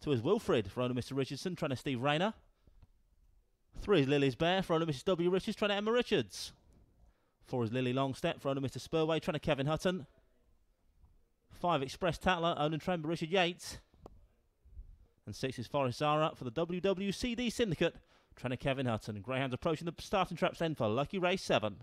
2 is Wilfred for owner Mr. Richardson. Trainer Steve Rayner. 3 is Lily's Bear for owner Mrs. W. Richards. Trainer Emma Richards. 4 is Lily Longstep for owner Mr. Spurway. Trainer Kevin Hutton. 5 Express Tatler owner and trainer Richard Yates. And 6 is Forest Zara for the WWCD Syndicate. Trainer Kevin Hutton. Greyhounds approaching the starting traps then for Lucky Race 7.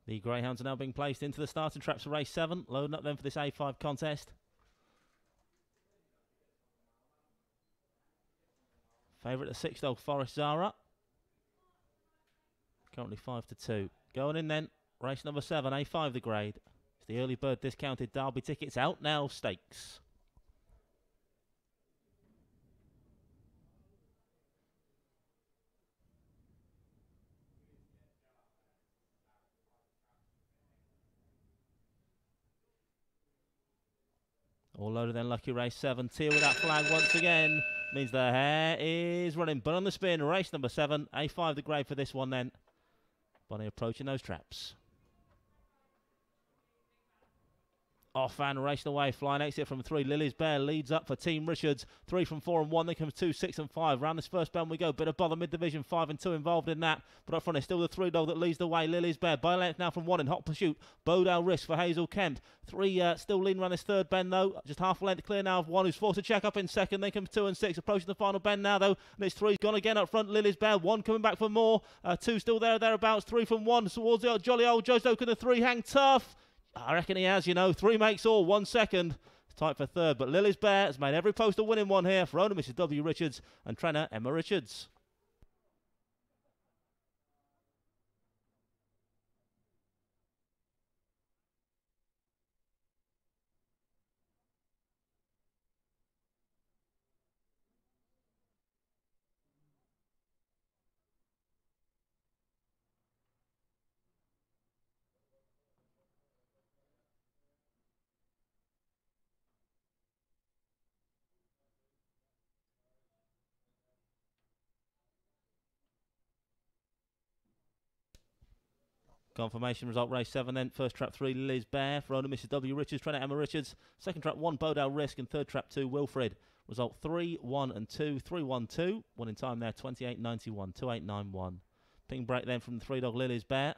The Greyhounds are now being placed into the starting traps for race 7, loading up then for this A5 contest. Favourite, the 6-dog Forest Zara. Currently 5-2. Going in then, race number 7, A5 the grade. It's the early bird discounted Derby tickets out now stakes. All loaded then, lucky race 7. Teal with that flag once again. Means the hare is running. But on the spin, race number 7. A5 the grade for this one then. Bonnie approaching those traps. Off and racing away, flying exit from 3. Lily's Bear leads up for Team Richards. 3 from 4 and 1, then comes 2, 6 and 5. Round this first bend we go. Bit of bother mid-division, 5 and 2 involved in that. But up front is still the 3-dog that leads the way. Lily's Bear by length now from 1 in hot pursuit. Bodale Risk for Hazel Kemp. 3 still leading around this third bend though. Just half a length clear now of 1 who's forced to check up in second. Then comes 2 and 6 approaching the final bend now though. And it's 3's gone again up front. Lily's Bear. 1 coming back for more. 2 still thereabouts. 3 from 1 towards the jolly old Joe Stoke and the 3 hang tough. I reckon he has, 3 makes all, 1 second. It's tight for third, but Lily's Bear has made every post a winning one here for owner Mrs. W. Richards and trainer Emma Richards. Confirmation result race 7 then. First trap 3 Lily's Bear for owner Mrs. W. Richards, trainer Emma Richards. Second trap 1 Bodale Risk and third trap 2 Wilfred. Result 3, 1 and 2, 3, 1, 2. One in time there 28.91, 28.91. Ping break then from the 3-dog Lily's Bear.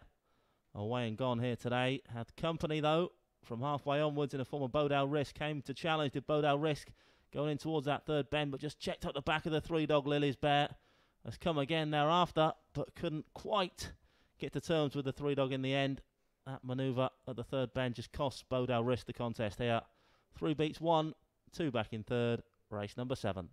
Away and gone here today. Had company though from halfway onwards in the form of Bodale Risk. Came to challenge, did Bodale Risk going in towards that third bend, but just checked up the back of the 3-dog Lily's Bear. Has come again thereafter, but couldn't quite get to terms with the 3-dog in the end. That manoeuvre at the third bend just costs Bodale Risk the contest here. 3 beats 1, 2 back in third. Race number 7.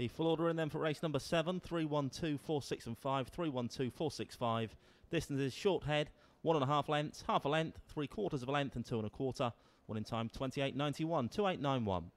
The full order in then for race number 7, 312, 4, 6 and 5, 312, 4, 6, 5. Distance is short head, 1.5 lengths, half a length, 3/4 of a length and 2 1/4. Winning time 28.91, 28.91.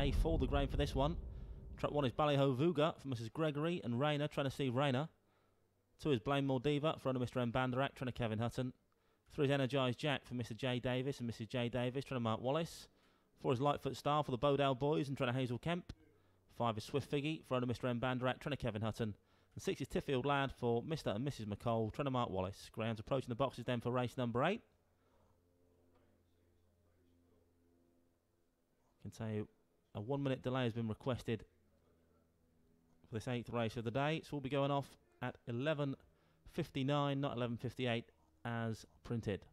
A4 the grade for this one. Trap 1 is Ballyho Vuga for Mrs. Gregory and Rayner, trying to Steve Rayner. 2 is Blame More Diva for Mr. M. Banderak, trying to Kevin Hutton. 3 is Energised Jack for Mr. J. Davis and Mrs. J. Davis, trying to Mark Wallace. 4 is Lightfoot Star for the Bodale Boys and trying to Hazel Kemp. 5 is Swift Figgy for Mr. M. Banderak, trying to Kevin Hutton. And 6 is Tiffield Lad for Mr. and Mrs. McCall, trying to Mark Wallace. Greyhounds approaching the boxes then for race number 8. I can tell you a 1 minute delay has been requested for this 8th race of the day. So we'll be going off at 11:59, not 11:58 as printed.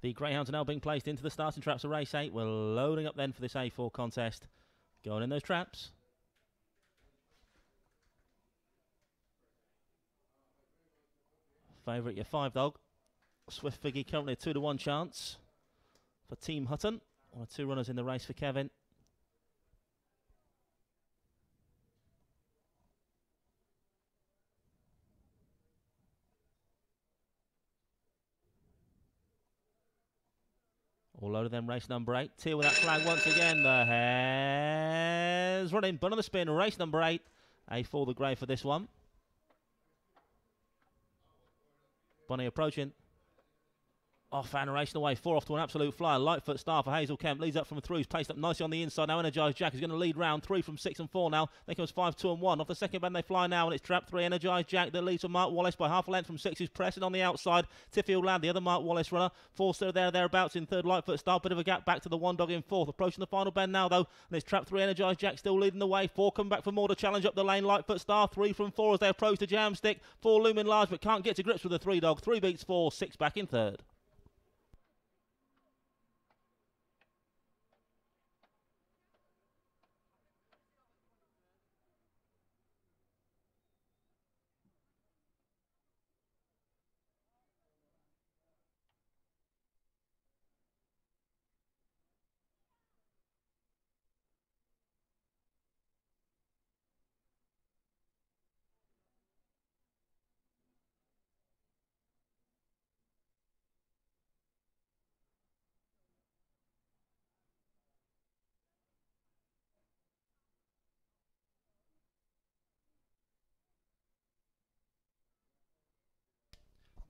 The Greyhounds are now being placed into the starting traps of race 8. We're loading up then for this A4 contest. Going in those traps. Favourite, your 5 dog. Swift Figgy currently a 2-to-1 chance for Team Hutton. One of 2 runners in the race for Kevin. All loaded then, race number 8. Teal with that flag once again. The hares running, bun on the spin. Race number 8. A4 the grey for this one. Bunny approaching. Off and racing away, 4 off to an absolute flyer. Lightfoot Star for Hazel Kemp leads up from the through. He's placed up nicely on the inside. Now Energised Jack is going to lead round 3 from 6 and 4 now. Then comes 5, 2 and 1. Off the second bend they fly now, and it's Trap 3 Energised Jack that leads from Mark Wallace by half a length from 6. Who's pressing on the outside. Tiffield Lad, the other Mark Wallace runner. 4 still thereabouts in third. Lightfoot Star, bit of a gap back to the one dog in fourth. Approaching the final bend now though, and it's Trap 3 Energised Jack still leading the way. 4 coming back for more to challenge up the lane. Lightfoot Star 3 from 4 as they approach the jam stick. 4 looming large but can't get to grips with the 3 dog. 3 beats 4, 6 back in third.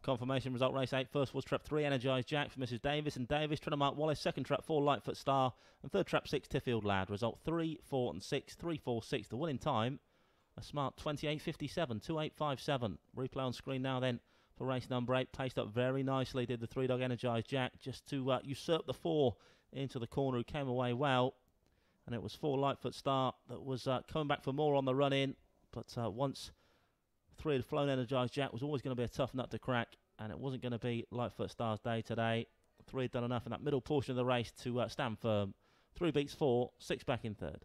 Confirmation result race 8. First was trap 3 Energised Jack for Mrs Davis and Davis. Trying to mark Wallace. Second trap 4 Lightfoot Star. And third trap 6 Tiffield Lad. Result 3, 4 and 6. 3, 4, 6. The winning time a smart 28.57. 2.857. Replay on screen now then for race number 8. Paced up very nicely did the 3 dog Energised Jack just to usurp the 4 into the corner who came away well. And it was 4 Lightfoot Star that was coming back for more on the run in. But once 3 had flown, Energised Jack was always going to be a tough nut to crack, and it wasn't going to be Lightfoot Star's day today. 3 had done enough in that middle portion of the race to stand firm. 3 beats 4, 6 back in third.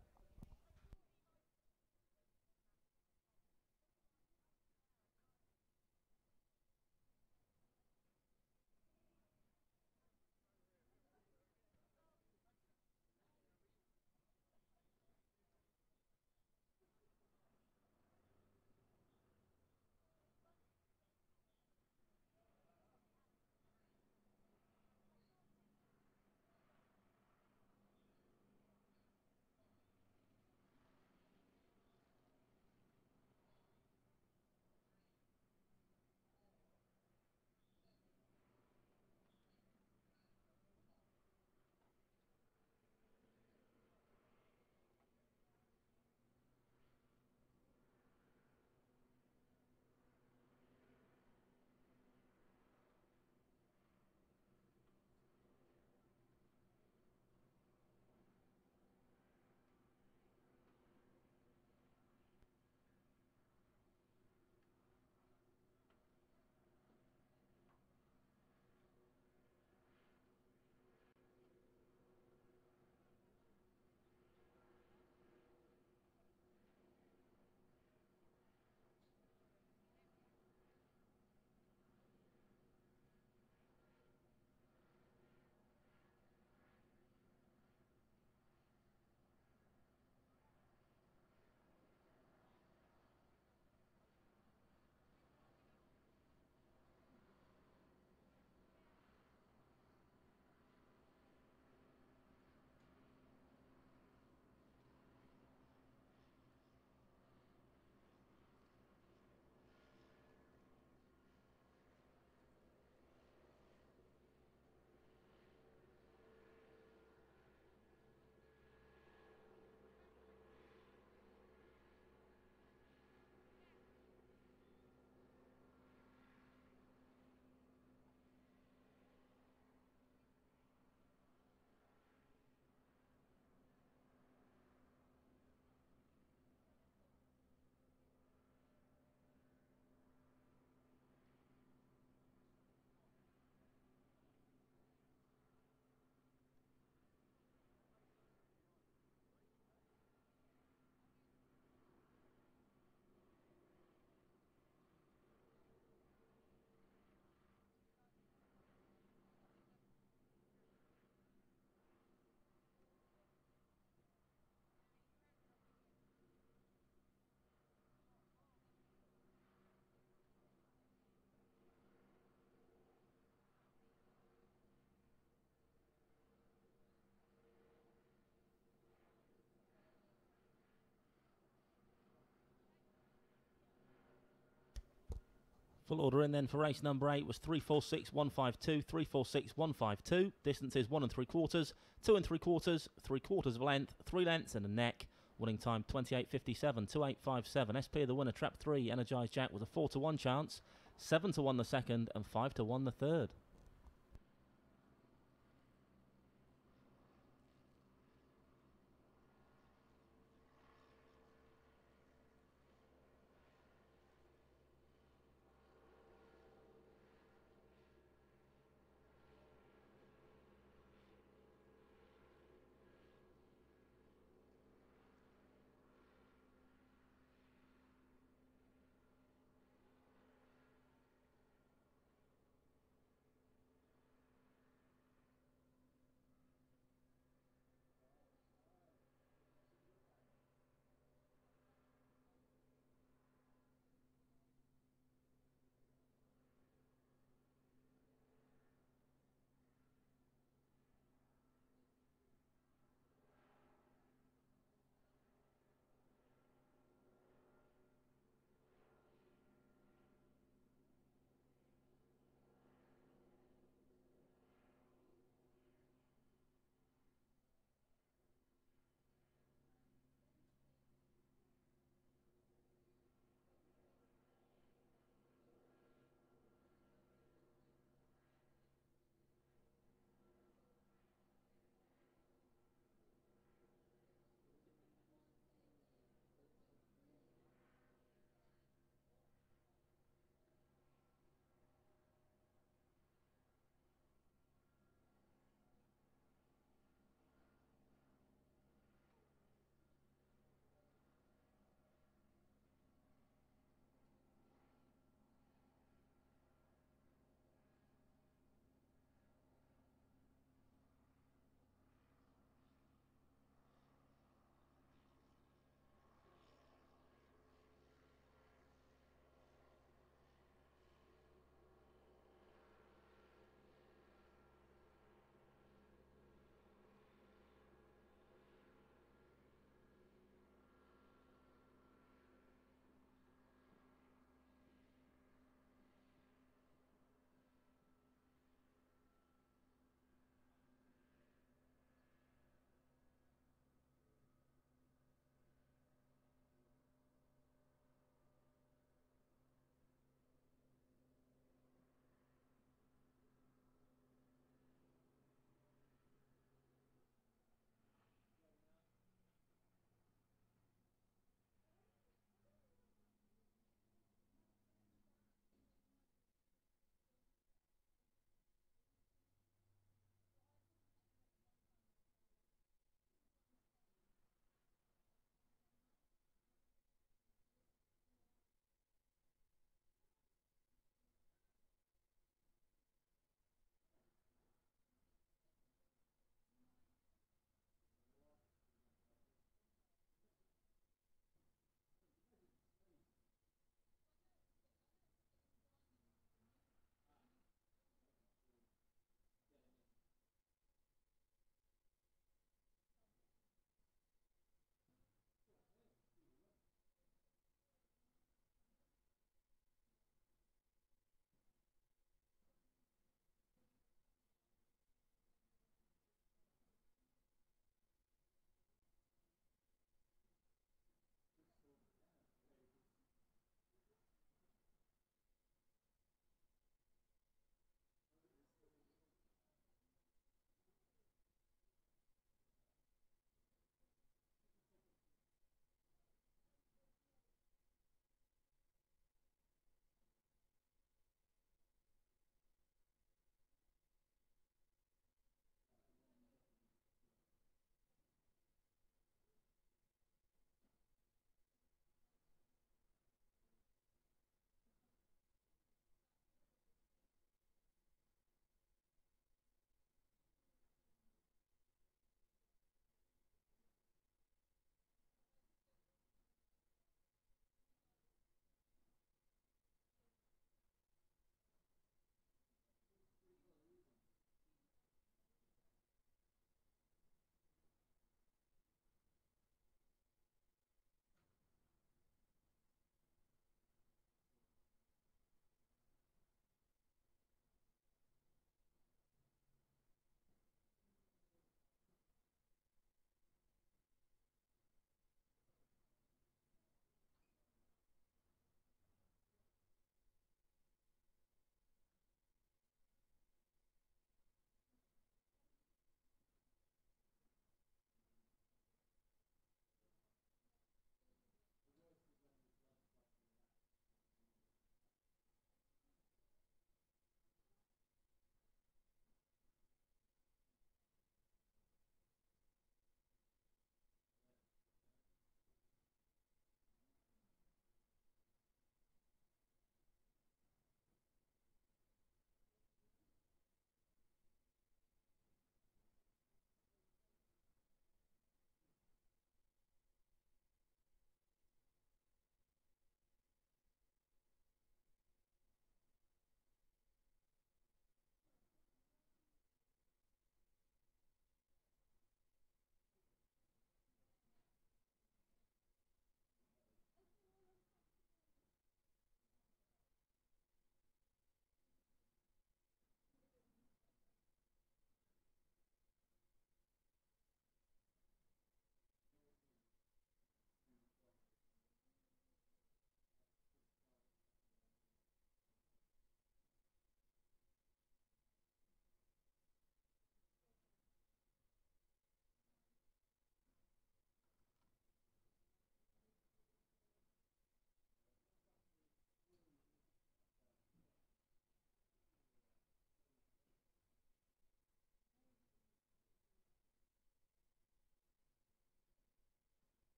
Full order in then for race number 8 was 346.152, 346.152. Distances 1 3/4, 2 3/4, 3/4 of length, 3 lengths and a neck. Winning time 28.57, 28.57. SP the winner, trap 3. Energized Jack was a 4-1 chance, 7-1 the second, and 5-1 the third.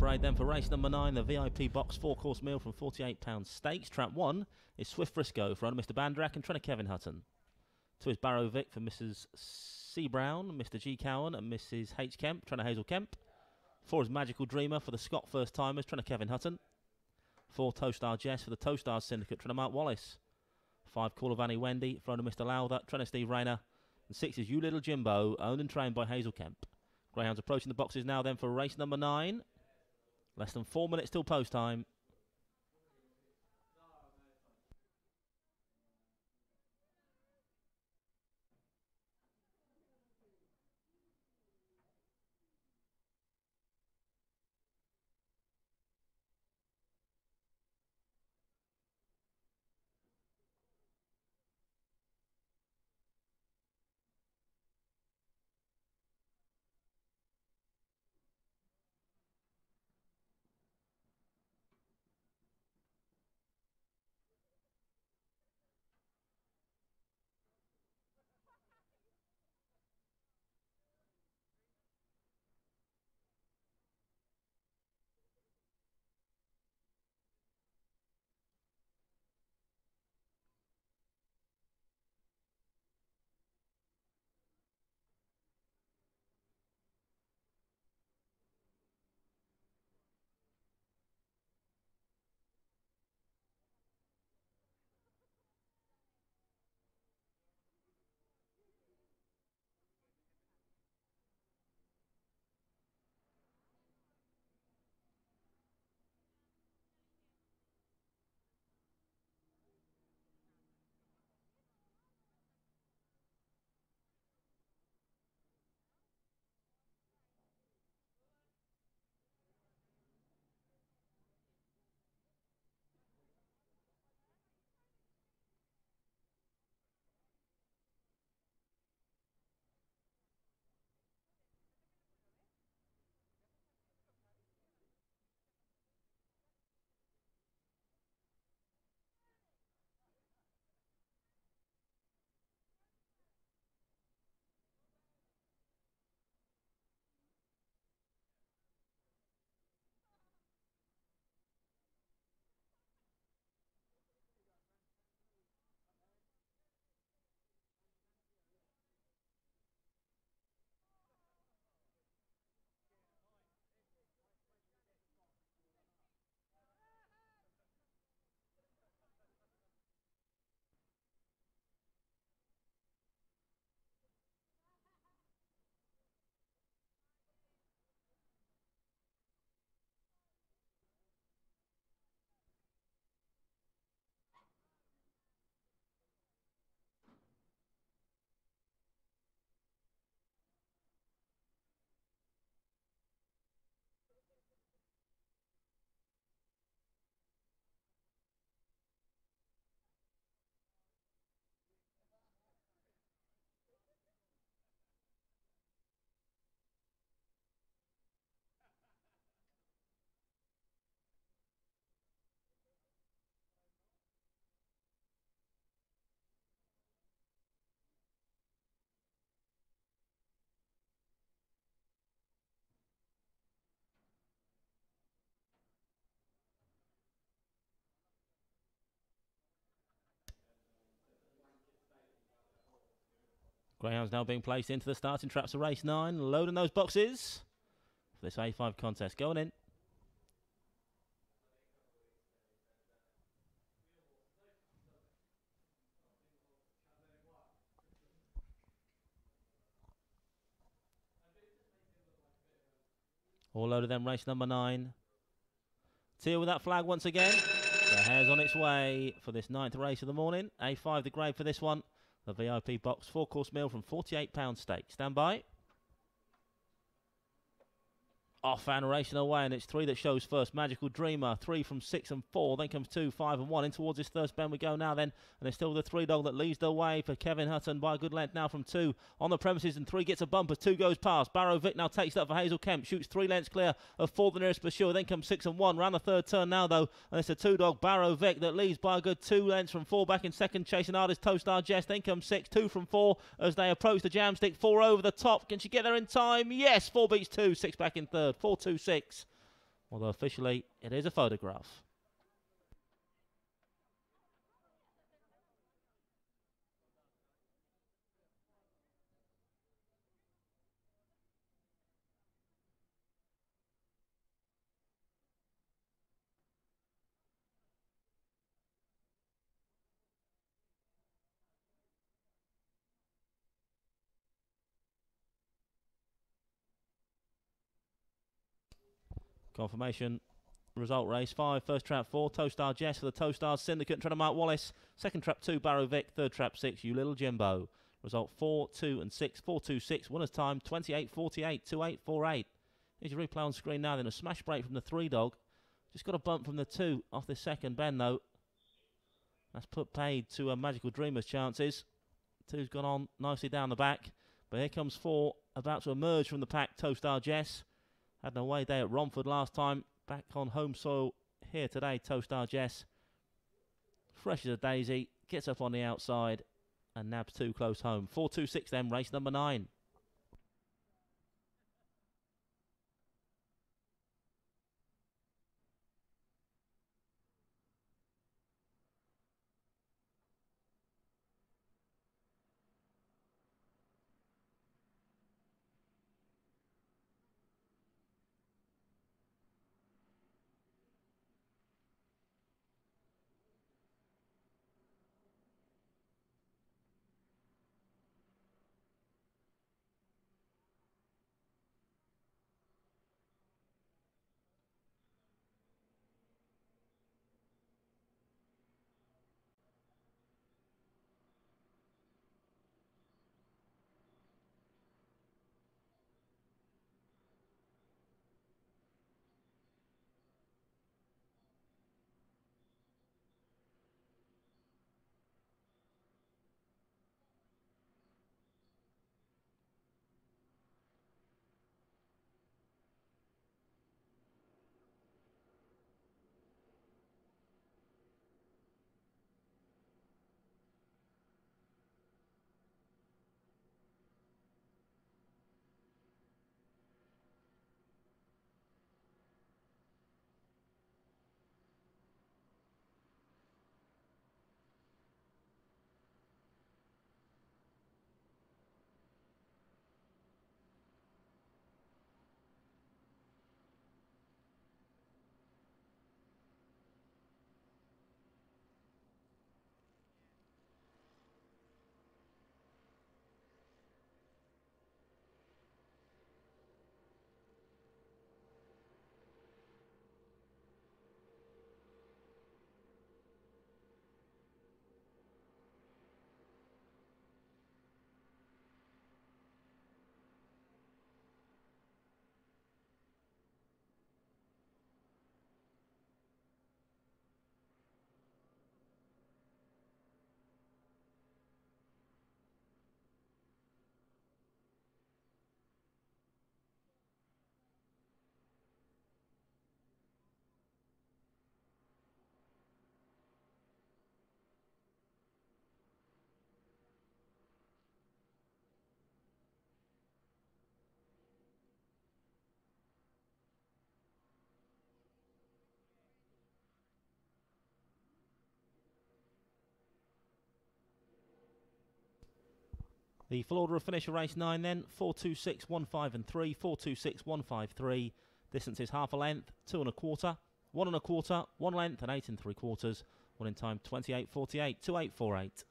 parade then for race number 9, the VIP box 4-course meal from £48 stakes. Trap 1 is Swift Frisco for Mr. Bandrak and trainer Kevin Hutton. 2 is Barrow Vic for Mrs. C. Brown, Mr. G. Cowan and Mrs. H. Kemp, trainer Hazel Kemp. 4 is Magical Dreamer for the Scott First Timers, trainer Kevin Hutton. 4 Towstar Jess for the Towstar Syndicate, trainer Mark Wallace. 5 Call of Annie Wendy for Mr. Lowther, trainer Steve Rayner. And 6 is You Little Jimbo, owned and trained by Hazel Kemp. Greyhounds approaching the boxes now then for race number 9. Less than 4 minutes till post time. Greyhounds now being placed into the starting traps of race 9. Loading those boxes for this A5 contest. Going in. All loaded then, race number 9. Teal with that flag once again. The hare's on its way for this 9th race of the morning. A5 the grade for this one. The VIP box 4-course meal from £48 stake. Stand by. Off and racing away, and it's 3 that shows first. Magical Dreamer, 3 from 6 and 4. Then comes 2, 5 and 1. In towards this first bend we go now then. And it's still the 3 dog that leads the way for Kevin Hutton by a good length now from 2 on the premises. And 3 gets a bumper. 2 goes past. Barrow Vic now takes it up for Hazel Kemp. Shoots 3 lengths clear of 4 the nearest pursuer. Then comes 6 and 1. Round the third turn now though. And it's a 2 dog Barrow Vic that leads by a good 2 lengths from 4 back in second. Chasing artist Towstar Jess. Then comes 6. 2 from 4 as they approach the jam stick. 4 over the top. Can she get there in time? Yes. 4 beats 2. 6 back in third. 4, 2, 6. although officially it is a photograph. Confirmation result race 5, first trap 4, Towstar Jess for the Towstar Syndicate, trying to mark Wallace. Second trap 2, Barrow Vic. Third trap 6, You Little Jimbo. Result 4, 2 and 6, 4, 2, 6. Winner's time 28.48, 2.848. Here's your replay on screen now. Then a smash break from the 3 dog. Just got a bump from the 2 off the second bend though. That's put paid to Magical Dreamer's chances. 2's gone on nicely down the back. But here comes 4, about to emerge from the pack, Towstar Jess. Had an away day at Romford last time. Back on home soil here today, Towstar Jess. Fresh as a daisy. Gets up on the outside and nabs 2 close home. 4-2-6 then, race number 9. The full order of finish of race 9 then. 4-2-6, 1-5 and 3. 4-2-6, 1-5, 3. Distance is half a length, 2 1/4, 1 1/4, 1 length and 8 3/4. One in time 28.48, 2.848.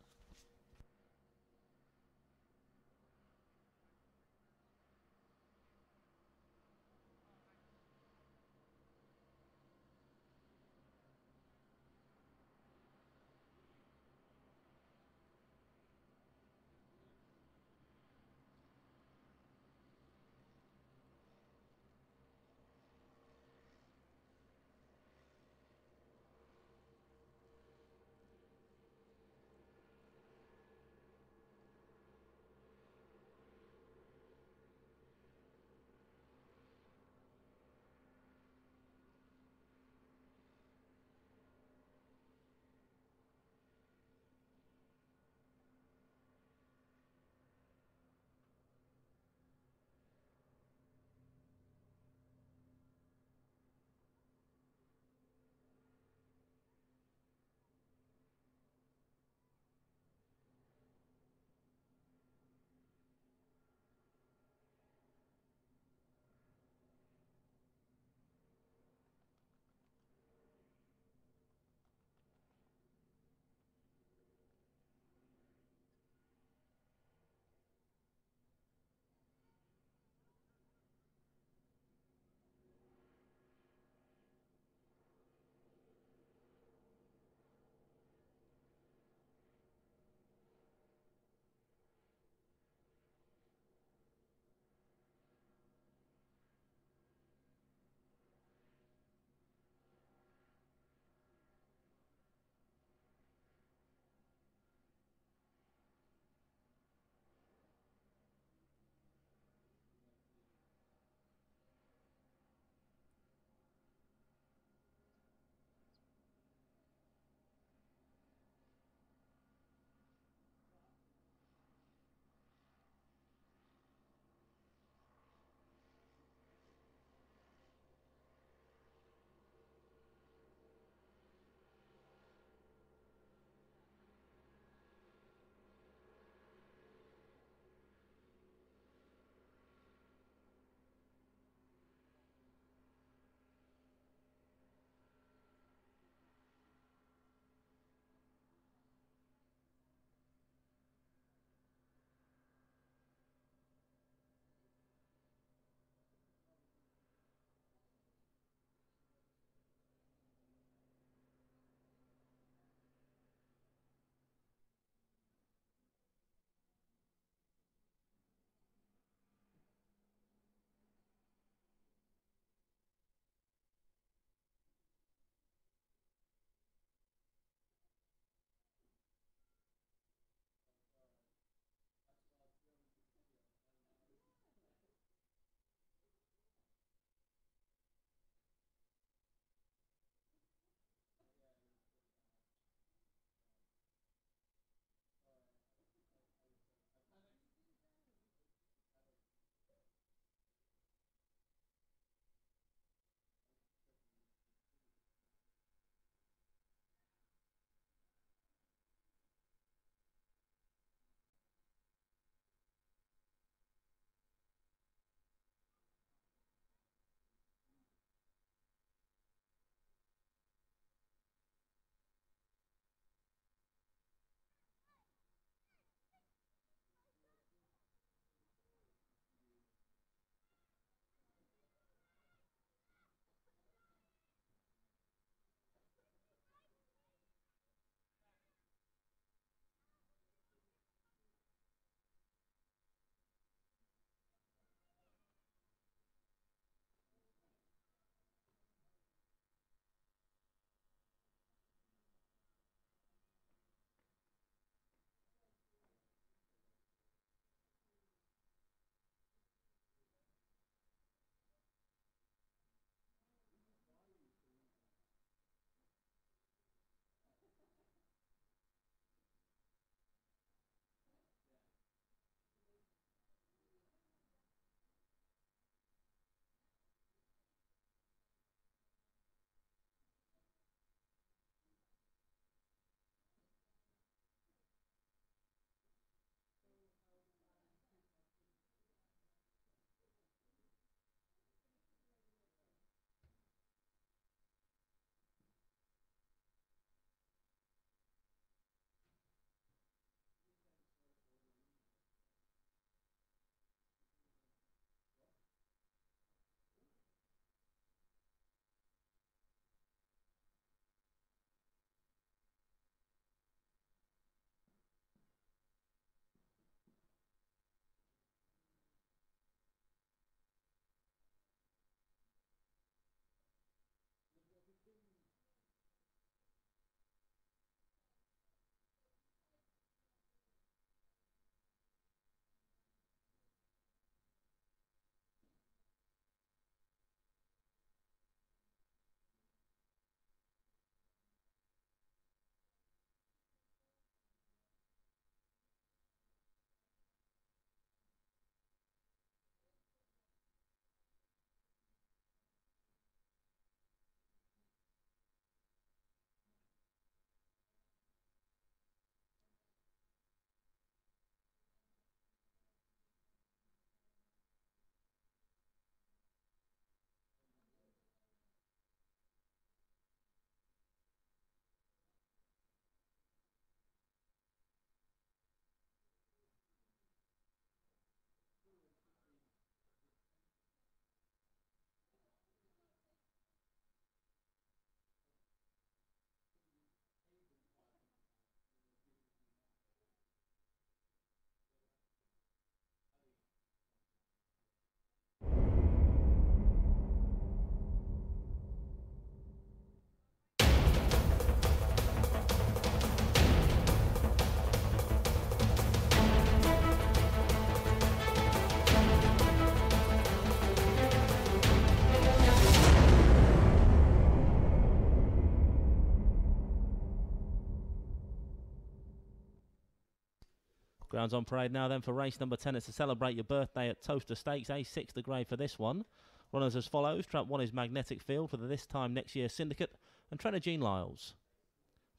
Grounds on parade now then for race number 10. It's to celebrate your birthday at Towcester Stakes. A6 the grade for this one. Runners as follows. Trap 1 is Magnetic Field for the This Time Next Year Syndicate and trainer Jean Lyles.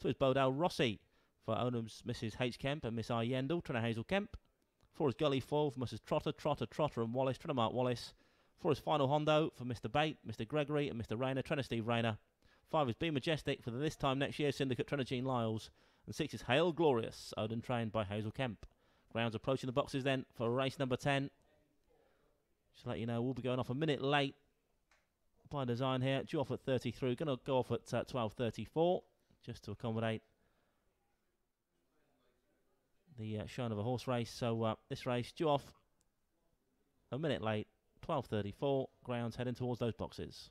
2 is Bodell Rossi for owners Mrs. H. Kemp and Miss I. Yendall, trainer Hazel Kemp. 4 is Gully Fall for Mrs. Trotter and Wallace, trainer Mark Wallace. 4 is Final Hondo for Mr. Bate, Mr. Gregory and Mr. Rayner, trainer Steve Rayner. 5 is Be Majestic for the This Time Next Year Syndicate, trainer Jean Lyles. And 6 is Hail Glorious, owned and trained by Hazel Kemp. Grounds approaching the boxes then for race number 10. Just to let you know, we'll be going off a minute late by design here. Due off at 33. Going to go off at 12:34 just to accommodate the showing of a horse race. So this race due off a minute late, 12:34. Grounds heading towards those boxes.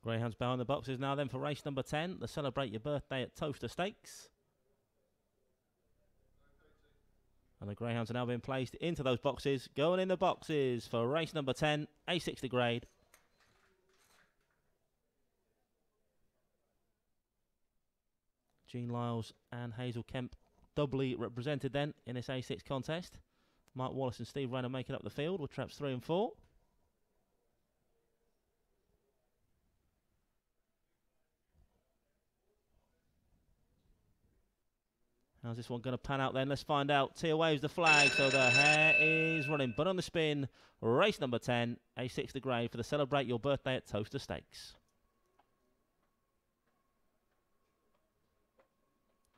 Greyhounds bow in the boxes now then for race number 10. The Celebrate Your Birthday at Towcester Stakes. And the Greyhounds are now being placed into those boxes. Going in the boxes for race number 10, A60 grade. Jean Lyles and Hazel Kemp doubly represented then in this A6 contest. Mark Wallace and Steve Rayner making up the field with traps 3 and 4. How's this one going to pan out then? Let's find out. Tia waves the flag, so the hare is running. But on the spin, race number 10, A6 the grade for the Celebrate Your Birthday at Towcester Stakes.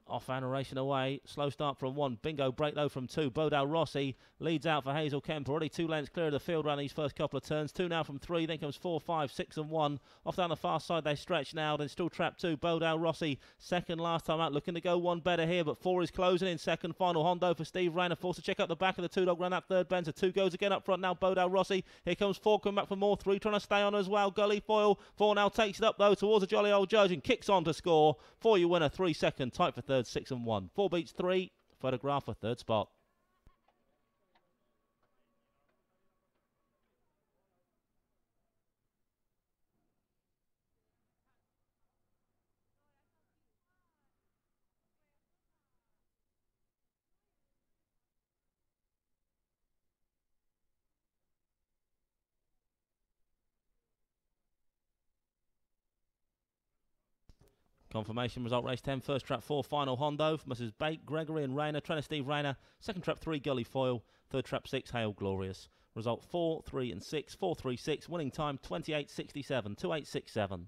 Off and racing away. Slow start from 1. Bingo break though from 2. Bodal Rossi leads out for Hazel Kemp. Already 2 lengths clear of the field around these first couple of turns. 2 now from 3. Then comes 4, 5, 6 and 1. Off down the far side they stretch now. Then still trap 2. Bodal Rossi second last time out. Looking to go 1 better here. But 4 is closing in second. Final Hondo for Steve Rayner. Forced to check up the back of the 2 dog round that third bend. So 2 goes again up front now. Bodal Rossi. Here comes 4 coming back for more. 3 trying to stay on as well. Gully Foil. 4 now takes it up though towards the jolly old judge and kicks on to score. 4 you winner. 3 second. Tight for third. 6 and 1. 4 beats 3. Photograph for third spot. Confirmation result race 10, first trap 4, Final Hondo for Mrs. Bate, Gregory and Rayner, trainer Steve Rayner, second trap 3, Gully Foil, third trap 6, Hail Glorious. Result 4, 3 and 6, 4, 3, 6, winning time 28.67, 28.67.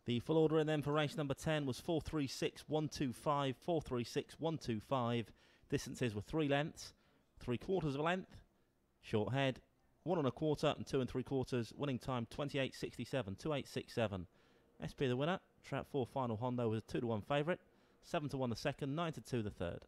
The full order in then for race number 10 was 436.125, 436.125. Distances were 3 lengths, 3/4 of a length, short head, 1 1/4 and 2 3/4. Winning time 28.67, 28.67. SP the winner. Trap 4 Final Hondo was a 2-1 favourite, 7-1 the second, 9-2 the third.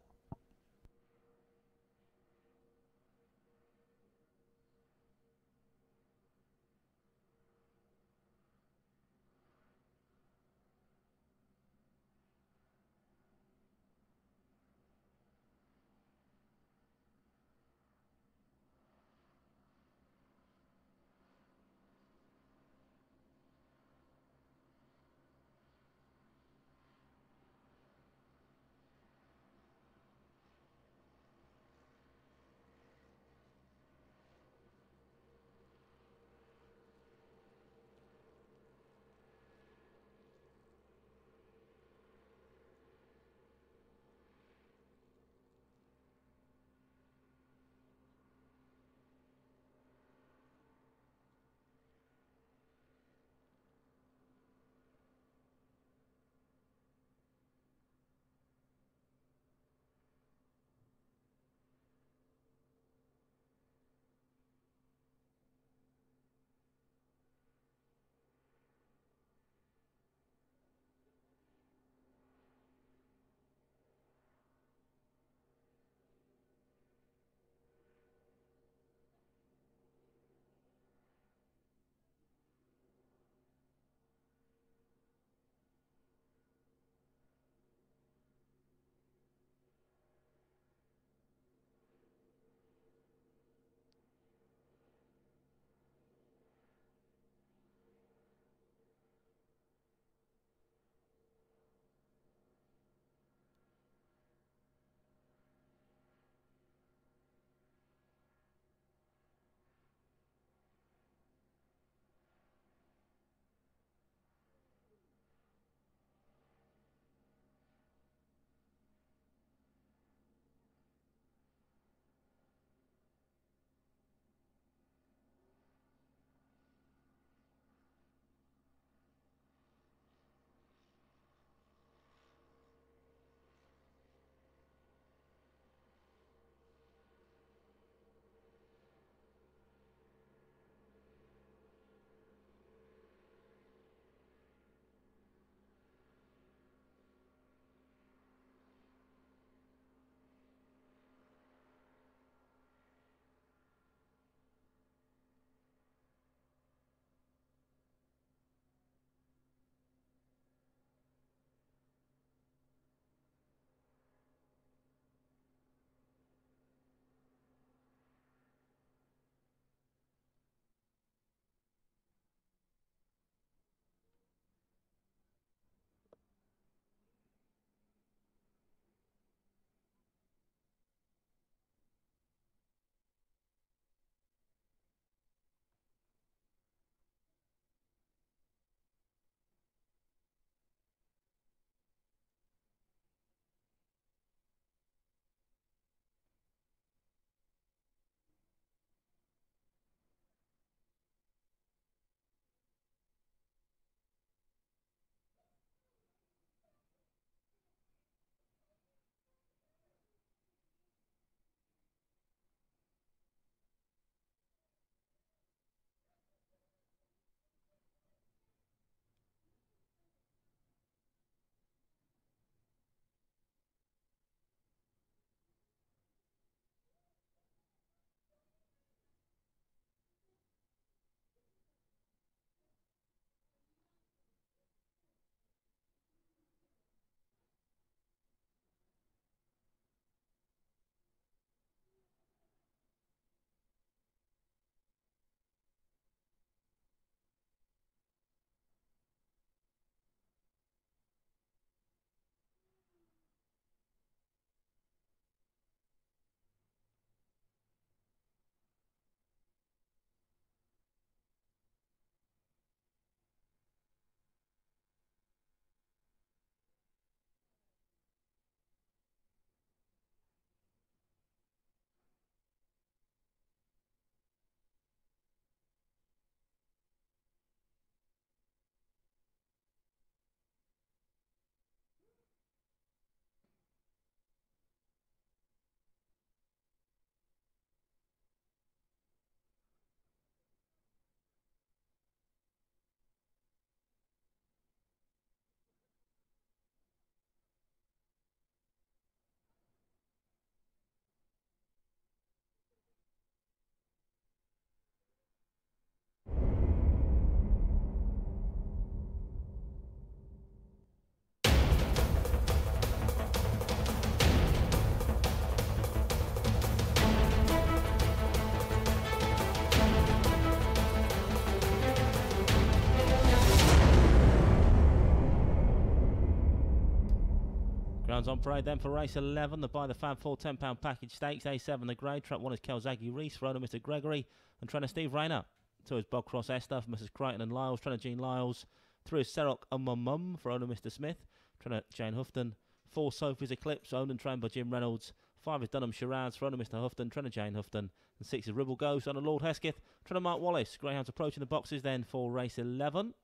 Greyhounds on parade then for race 11. The By the Fab 4 £10 package stakes. A7 the grade. Trap 1 is Kelzaghi Reese. Rona Mr. Gregory. And trainer Steve Rayner. 2 is Bob Cross Esther for Mrs. Crichton and Lyles. Trainer Jean Lyles. 3 is Serok and Mum for owner Mr. Smith. Trainer Jane Houghton. 4 Sophie's Eclipse, owned and trained by Jim Reynolds. 5 is Dunham Shiraz for owner Mr. Houghton. Trainer Jane Houghton. And 6 is Ribble Ghost, owner Lord Hesketh. Trainer Mark Wallace. Greyhounds approaching the boxes then for race 11.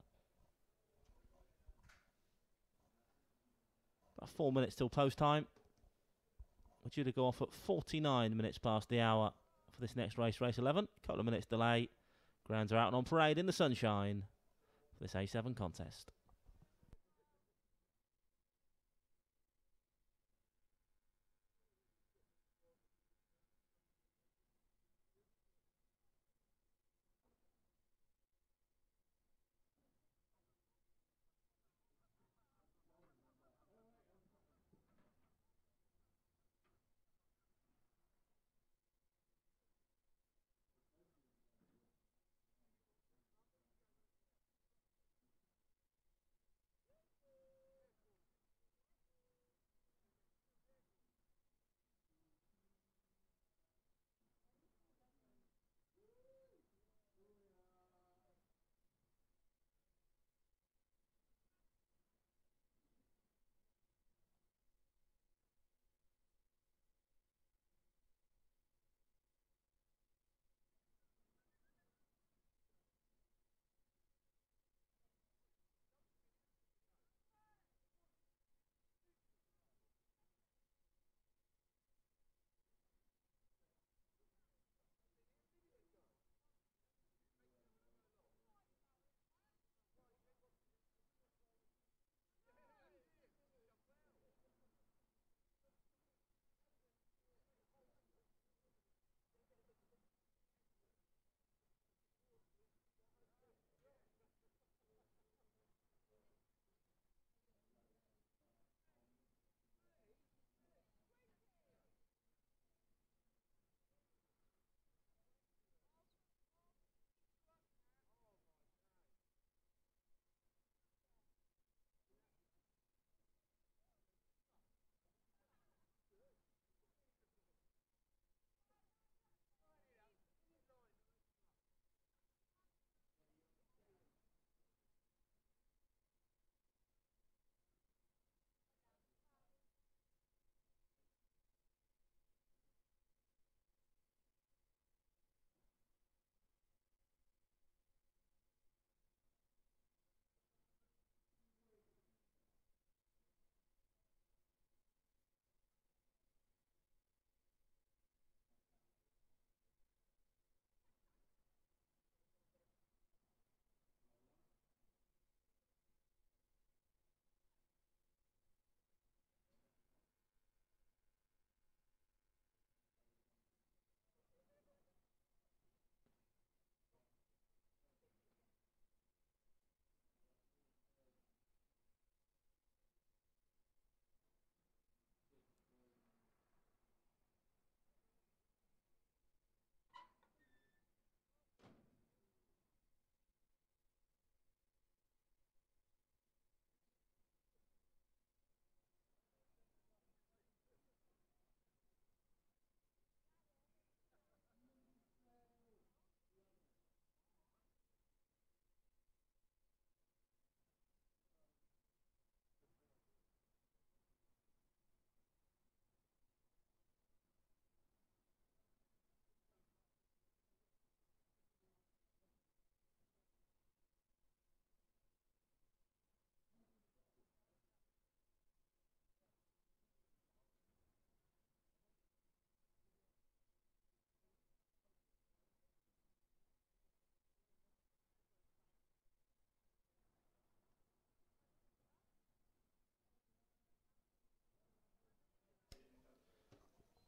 About 4 minutes till post time. We're due to go off at 49 minutes past the hour for this next race, race 11. Couple of minutes delay. Grounds are out and on parade in the sunshine for this A7 contest.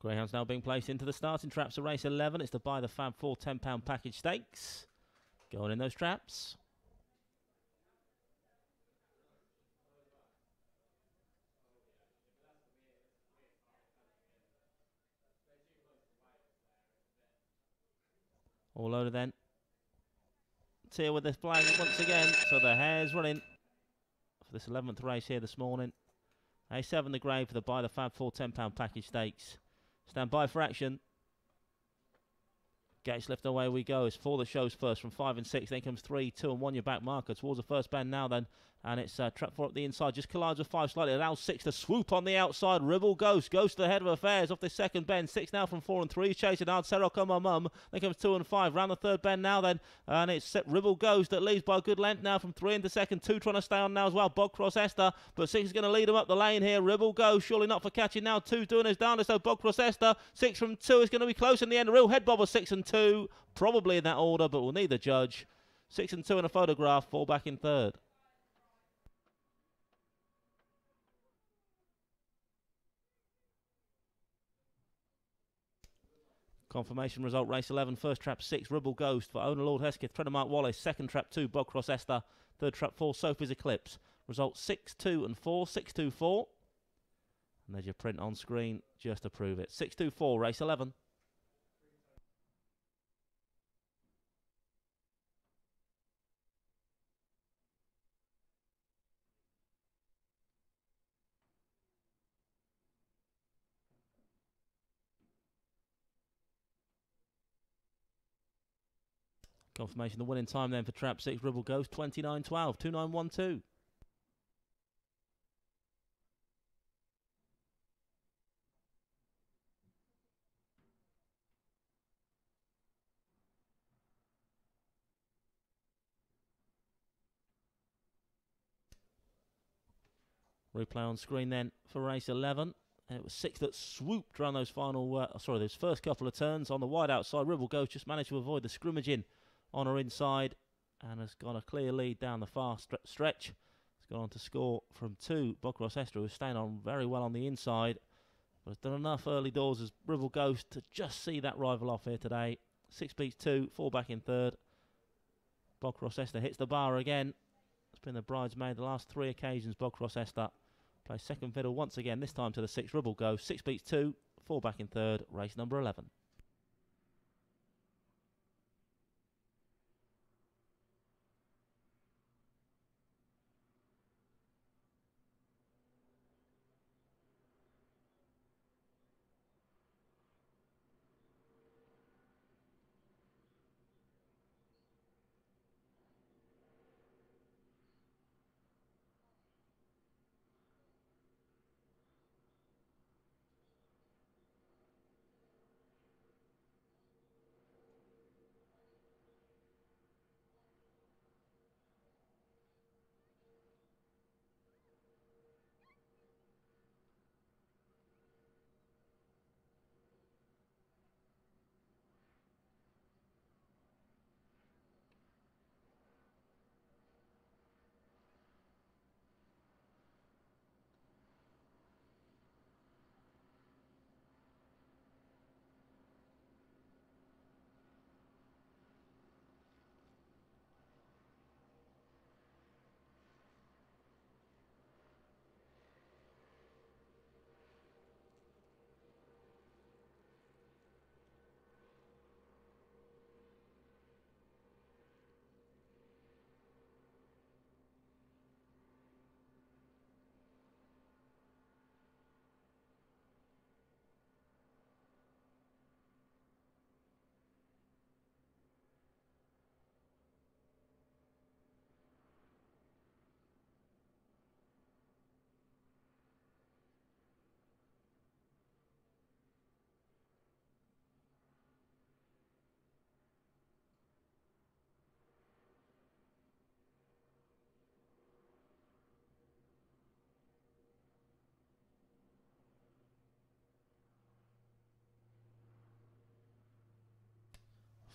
Greyhounds now being placed into the starting traps of race 11. It's the By the Fab 4 £10 package stakes. Going in those traps. All loaded then. Tier with this flag once again. So the hare's running for this 11th race here this morning. A7 the grade for the Buy the Fab 4 £10 package stakes. Stand by for action. Gates left, away we go. It's 4 that shows first from 5 and 6. Then comes 3, 2 and 1 your back marker towards the first bend now then. And it's trap 4 up the inside. Just collides with 5 slightly. Allows 6 to swoop on the outside. Ribble Ghost goes to the head of affairs off this second bend. 6 now from 4 and 3. Chasing hard. Serok on my mum. Then comes 2 and 5. Round the third bend now then. And it's Ribble Ghost that leads by a good length now from 3 into second. 2 trying to stay on now as well. Bogcross Esther. But 6 is going to lead him up the lane here. Ribble Ghost surely not for catching now. 2's doing his darndest though. Bogcross Esther. 6 from 2 is going to be close in the end. A real head bob of 6 and 2. Probably in that order, but we'll need the judge. 6 and 2 in a photograph. 4 back in third. Confirmation result, race 11, first trap 6, Ribble Ghost for owner Lord Hesketh, treader Mark Wallace, second trap 2, Bogcross Esther, third trap 4, Sophie's Eclipse. Result 6, 2 and 4, 6, 2, 4. And there's your print on screen just to prove it. 6, 2, 4, race 11. Confirmation the winning time then for trap 6, Ribble Ghost, 29.12, 29.12. Replay on screen then for race 11. And it was 6 that swooped around those those first couple of turns on the wide outside. Ribble Ghost just managed to avoid the scrimmaging on her inside and has got a clear lead down the far stretch. Has gone on to score from 2. Bogcross Esther, who's staying on very well on the inside, but has done enough early doors as Ribble Ghost to just see that rival off here today. 6 beats 2, 4 back in third. Bogcross Esther hits the bar again. It's been the bridesmaid the last 3 occasions. Bogcross Esther plays second fiddle once again, this time to the 6 Ribble Ghost. 6 beats 2, 4 back in third, race number 11.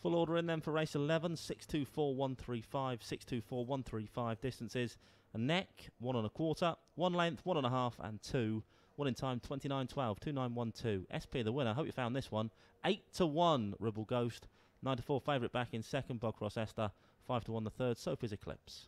Full order in then for race 11, 624.135, 624.135. Distances a neck, 1 1/4, 1 length, 1 1/2, and 2. 1 in time, 29.12, 29.12. SP the winner. Hope you found this one. 8 to 1, Ribble Ghost. 9 to 4 favourite back in second, Bogcross Esther. 5 to 1 the third, Sophie's Eclipse.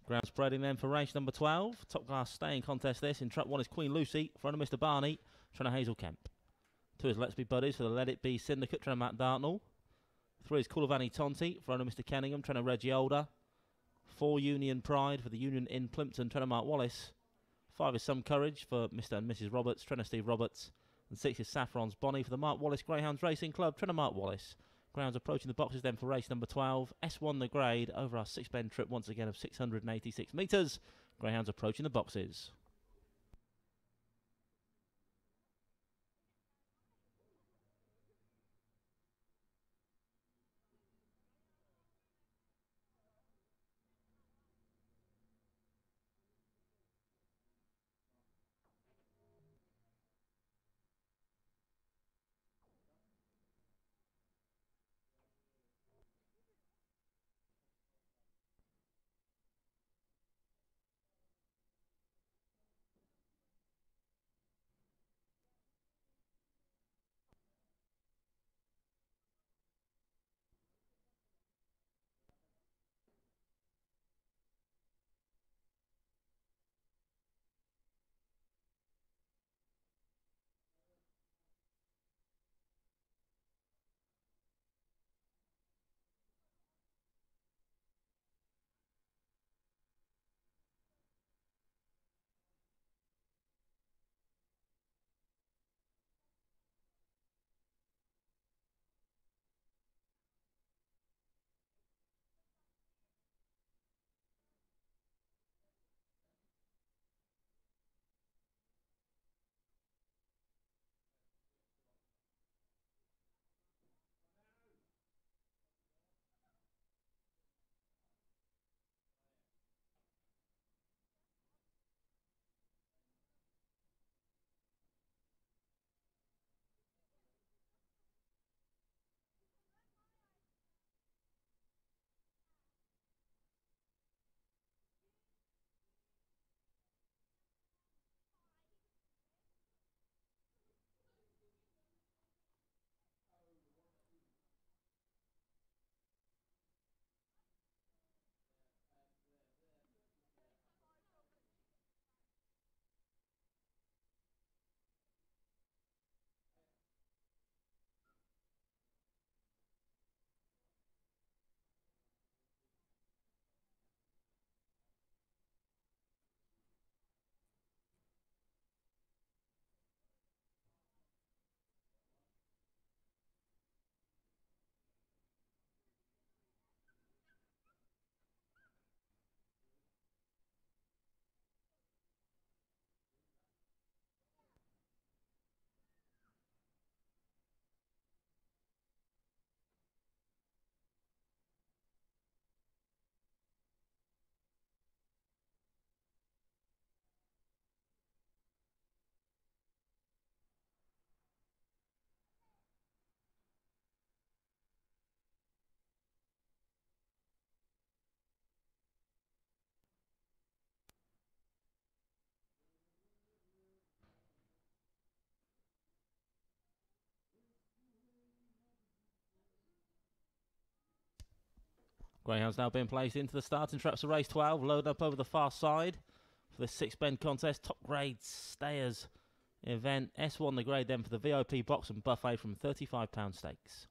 Ground spreading then for race number 12. Top class staying contest this. In trap 1 is Queen Lucy, front of Mr. Barney, trying to Hazel Kemp. 2 is Let's Be Buddies for the Let It Be Syndicate, trying to Matt Dartnell. 3 is Coolavani Tonti, front of Mr. Kenningham, trying to Reggie Older. 4 Union Pride for the Union in Plimpton, trying to Mark Wallace. 5 is Some Courage for Mr. and Mrs. Roberts, trying to Steve Roberts. And 6 is Saffron's Bonnie for the Mark Wallace Greyhounds Racing Club, trying to Mark Wallace. Grounds approaching the boxes then for race number 12. S1 the grade over our 6 bend trip once again of 686 metres. Greyhounds approaching the boxes. Greyhounds now being placed into the starting traps of race 12. Load up over the far side for the 6 bend contest. Top grade stayers event. S1 the grade then for the VIP box and buffet from £35 stakes.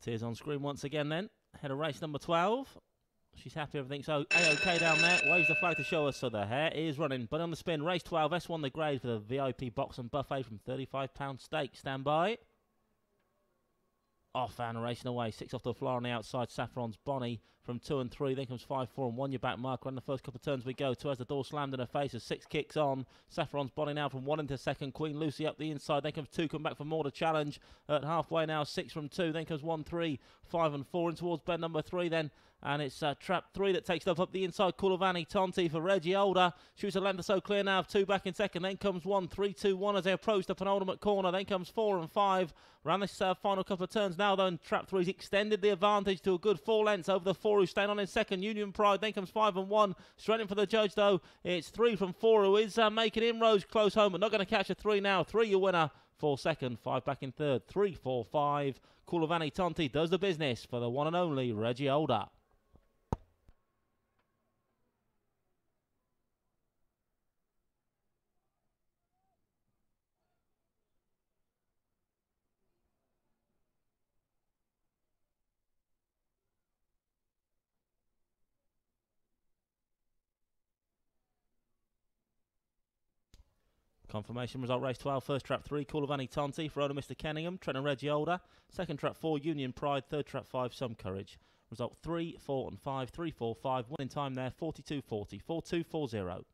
Tears on screen once again then. Head of race number 12. She's happy everything's A-OK down there. Waves the flag to show us so the hair is running. But on the spin, race 12, S1 the grade for the VIP box and buffet from £35 stake. Stand by. Off and racing away. 6 off the floor on the outside. Saffron's Bonnie from 2 and 3. Then comes 5, 4 and 1. Your back marker on the first couple of turns we go. 2 has the door slammed in her face as 6 kicks on. Saffron's body now from 1 into second. Queen Lucy up the inside. Then comes 2, come back for more to challenge. At halfway now, 6 from 2. Then comes 1, 3, 5 and 4 in towards bend number 3 then. And it's trap 3 that takes stuff up the inside. Kulavani Tonti for Reggie Older. Shoots a length or so clear now of 2 back in second. Then comes 1, 3, 2, 1 as they approach the penultimate corner. Then comes 4 and 5. Around this final couple of turns now, though, and trap 3's extended the advantage to a good 4 lengths over the 4 who staying on in second. Union Pride. Then comes 5 and 1. Straight in for the judge, though. It's 3 from 4 who is making inroads close home, but not going to catch a 3 now. 3 your winner. 4 second. 5 back in third. 3, 4, 5. Kulavani Tonti does the business for the one and only Reggie Older. Confirmation result race 12, first trap 3, Kulavani Tonti for owner Mr. Kenningham, trainer Reggie Older. Second trap 4, Union Pride. Third trap 5, Some Courage. Result 3, 4 and 5, 3, 4, 5. Winning time there, 42.40, 42.40.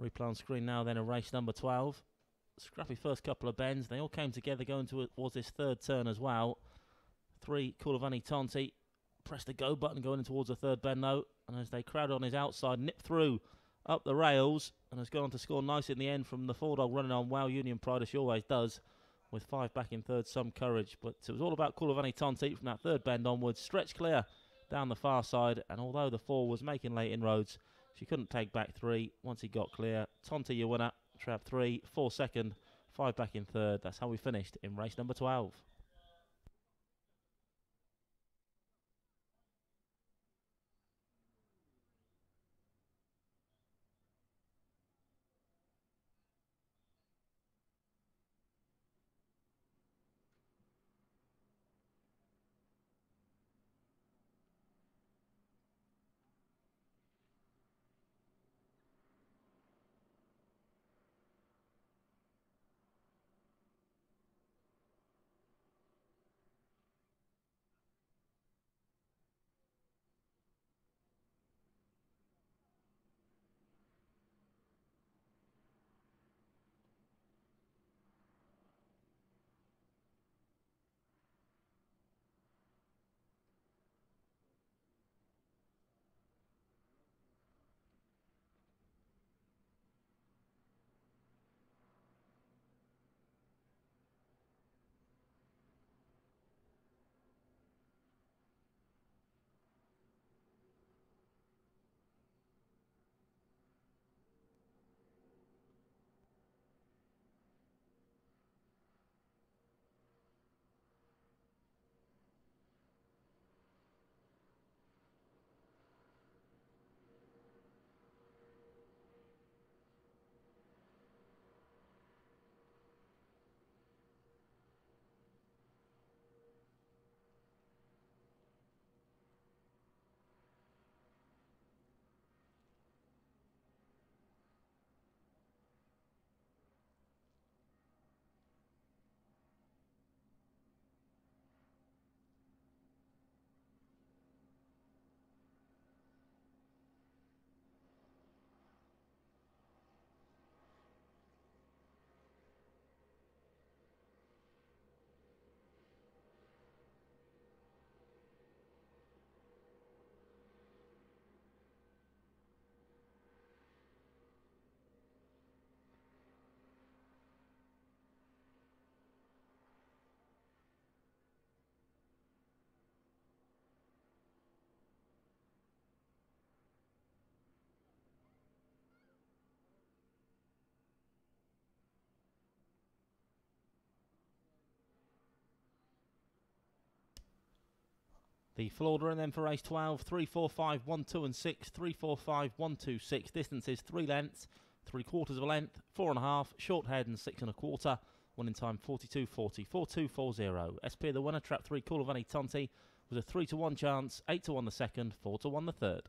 Replay on screen now then of race number 12. Scrappy first couple of bends. They all came together going towards this third turn as well. 3, Kulavani Tonti. Pressed the go button going in towards the third bend though. And as they crowd on his outside, nipped through up the rails and has gone on to score nice in the end from the 4-dog running on well. Union Pride as she always does with 5 back in third, Some Courage. But it was all about Kulavani Tonti from that third bend onwards. Stretched clear down the far side. And although the 4 was making late inroads, she couldn't take back 3 once he got clear. Tonti your winner. Trap 3, 4 second, 5 back in third. That's how we finished in race number 12. The full order and then for race 12, 3, 4, 5, 1, 2 and 6, 3, 4, 5, 1, 2, 6. Distances 3 lengths, 3/4 of a length, 4.5, short head and 6.25. Winning time 42.40, 42.40. SP the winner, trap 3, Kulavani Tonti, was a 3-1 chance, 8-1 the second, 4-1 the third.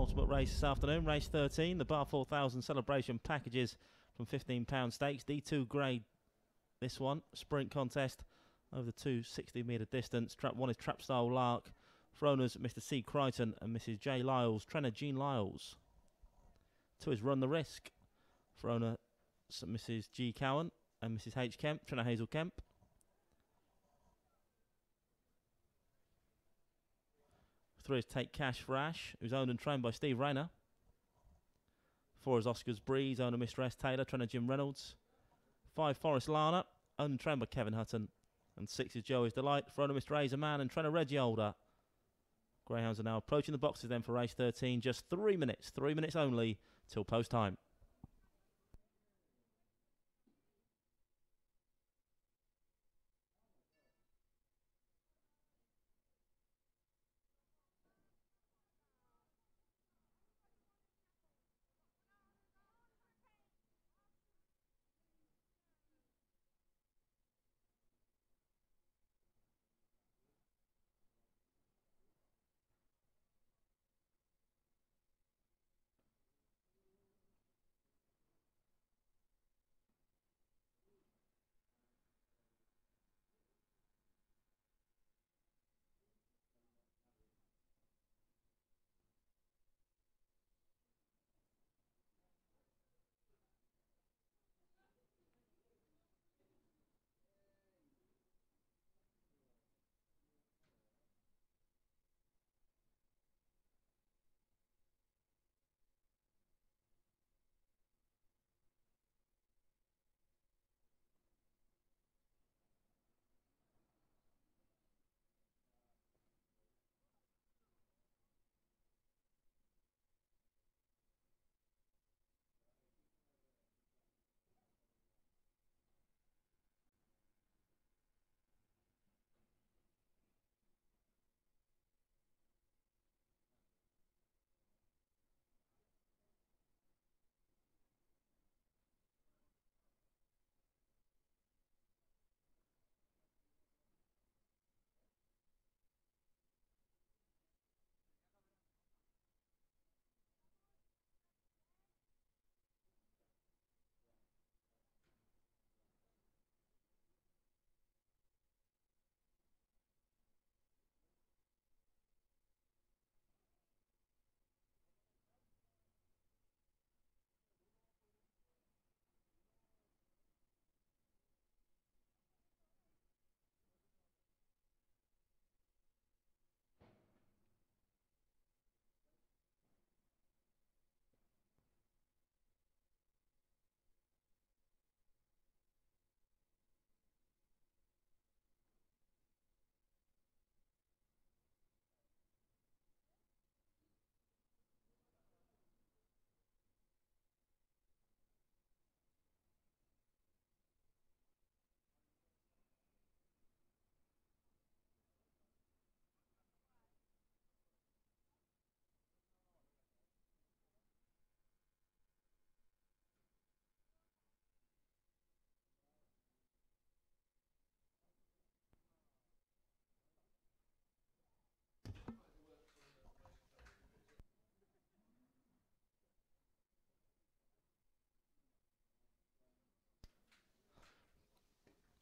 penultimate race this afternoon, race 13, the Bar 4000 celebration packages from £15 stakes, D2 grade. This one, sprint contest over the 260-metre distance. Trap 1 is Trap Style Lark, for owners Mr. C. Crichton and Mrs. J. Lyles, trainer Jean Lyles. 2 is Run the Risk, for owner Mrs. G. Cowan and Mrs. H. Kemp, trainer Hazel Kemp. 3 is Take Cash for Ash, who's owned and trained by Steve Rayner. 4 is Oscar's Breeze, owner Mr. S. Taylor, trainer Jim Reynolds. 5, Forest Lana, owned and trained by Kevin Hutton. And 6 is Joey's Delight, for owner Mr. Azer Man and trainer Reggie Older. Greyhounds are now approaching the boxes then for race 13. Just 3 minutes only till post time.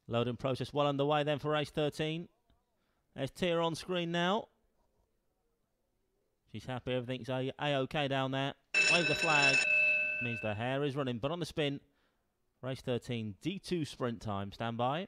Loading process well underway then for race 13. There's Tia on screen now. She's happy, everything's A-OK down there. Wave the flag. Means the hare is running, but on the spin. Race 13, D2 sprint time. Stand by.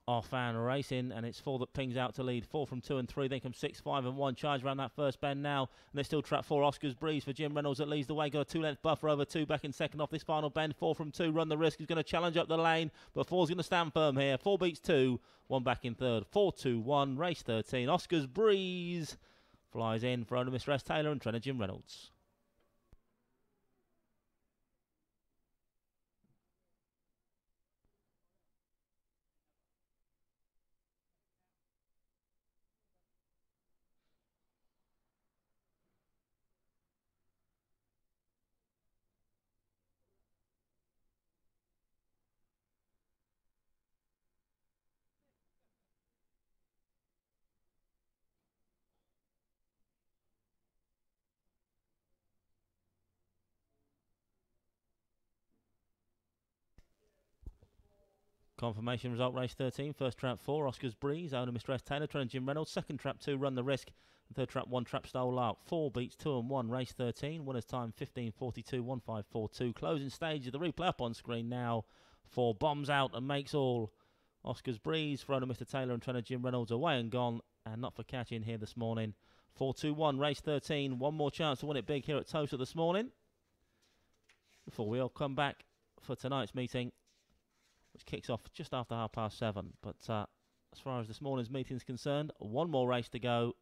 Off and racing, and it's 4 that pings out to lead. 4 from 2 and 3, then comes 6, 5 and 1. Charge around that first bend now, and there's still trap 4. Oscar's Breeze for Jim Reynolds that leads the way. Got a 2-length buffer over 2, back in second off this final bend. 4 from 2, Run the Risk is going to challenge up the lane, but 4's going to stand firm here. 4 beats 2, 1 back in third. 4, 2, 1, race 13. Oscar's Breeze flies in for owner Mr. S. Taylor and trainer Jim Reynolds. Confirmation result, race 13. First trap 4, Oscar's Breeze. Owner Mr. S. Taylor, trainer Jim Reynolds. Second trap 2, Run the Risk. Third trap 1, Trap Stole Out. 4 beats 2 and 1, race 13. Winner's time 15:42, 15:42. Closing stage of the replay up on screen now for Bombs Out and Makes All. Oscar's Breeze for owner Mr. Taylor and trainer Jim Reynolds away and gone, and not for catching here this morning. 4-2-1, race 13. One more chance to win it big here at Towcester this morning before we all come back for tonight's meeting, which kicks off just after 7:30. But as far as this morning's meeting is concerned, one more race to go.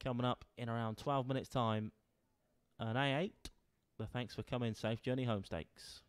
Coming up in around 12 minutes' time, an A8. But thanks for coming. Safe journey home stakes.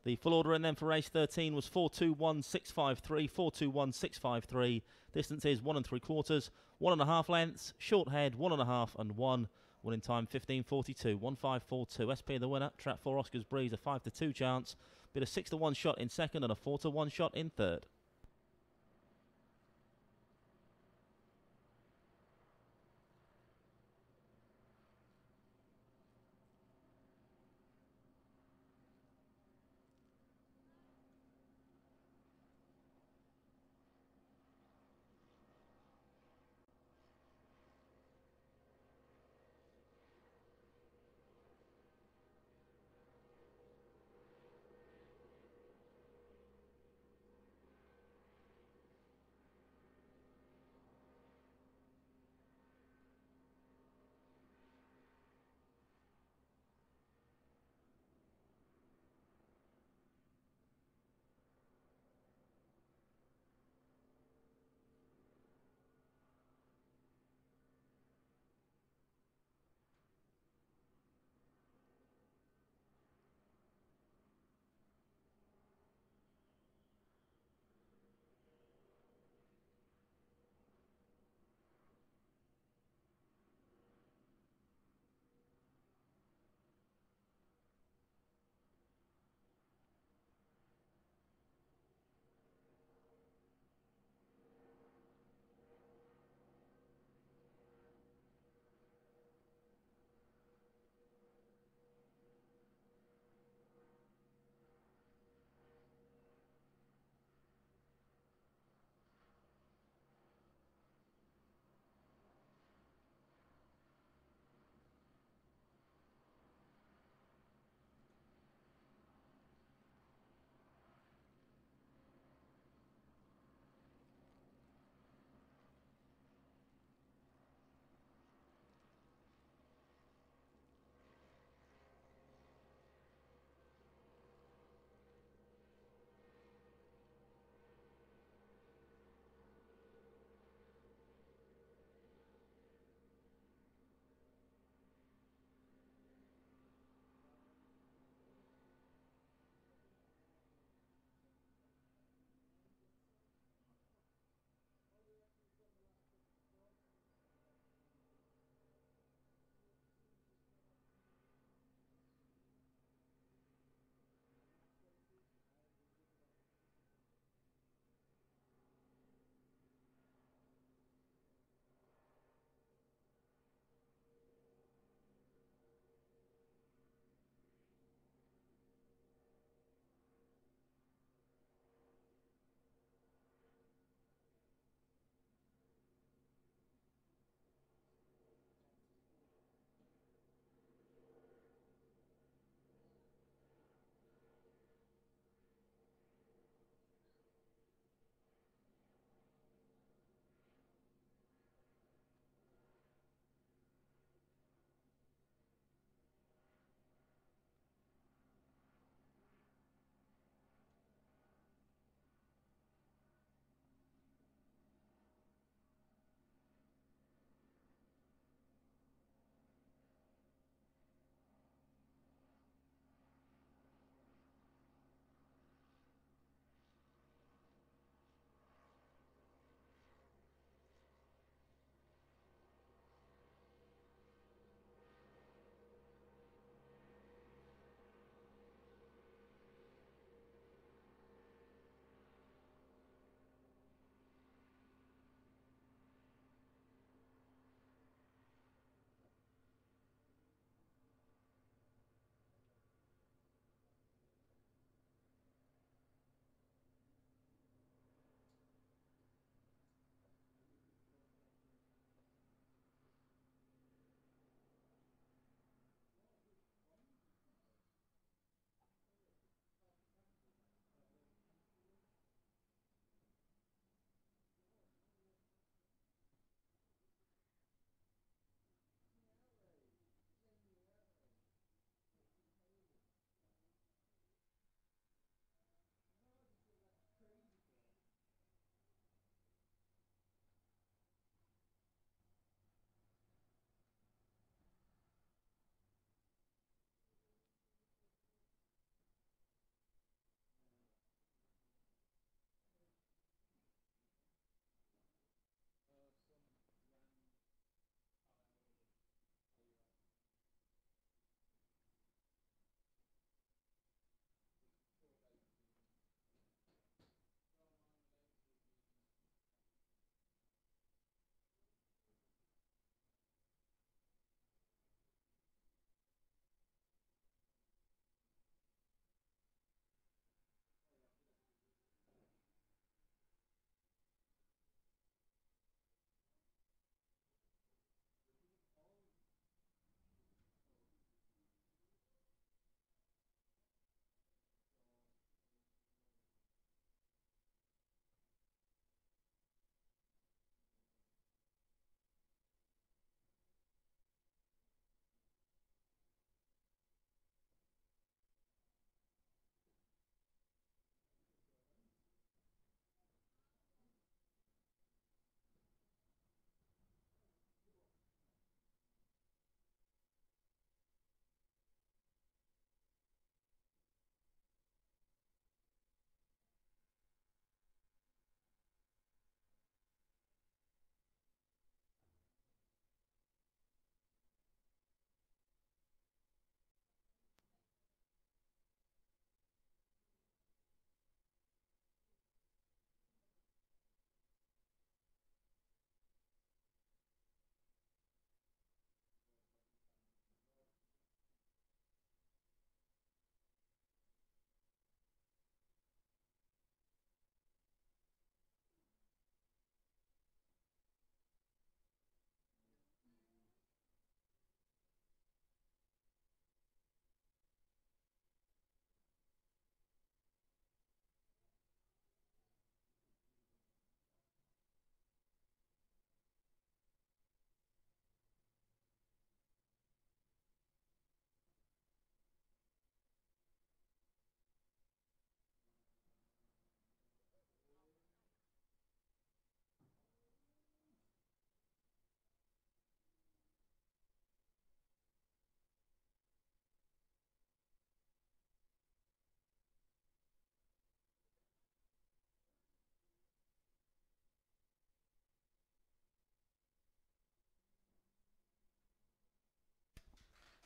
The full order in then for race 13 was 4-2-1-6-5-3, 4-2-1-6-5-3. Distance is 1 3/4, 1.5 lengths, short head, 1.5 and 1. Winning time 15:42, 15:42. SP the winner, trap 4 Oscar's Breeze, a 5-2 chance. Bit a 6-1 shot in second and a 4-1 shot in third.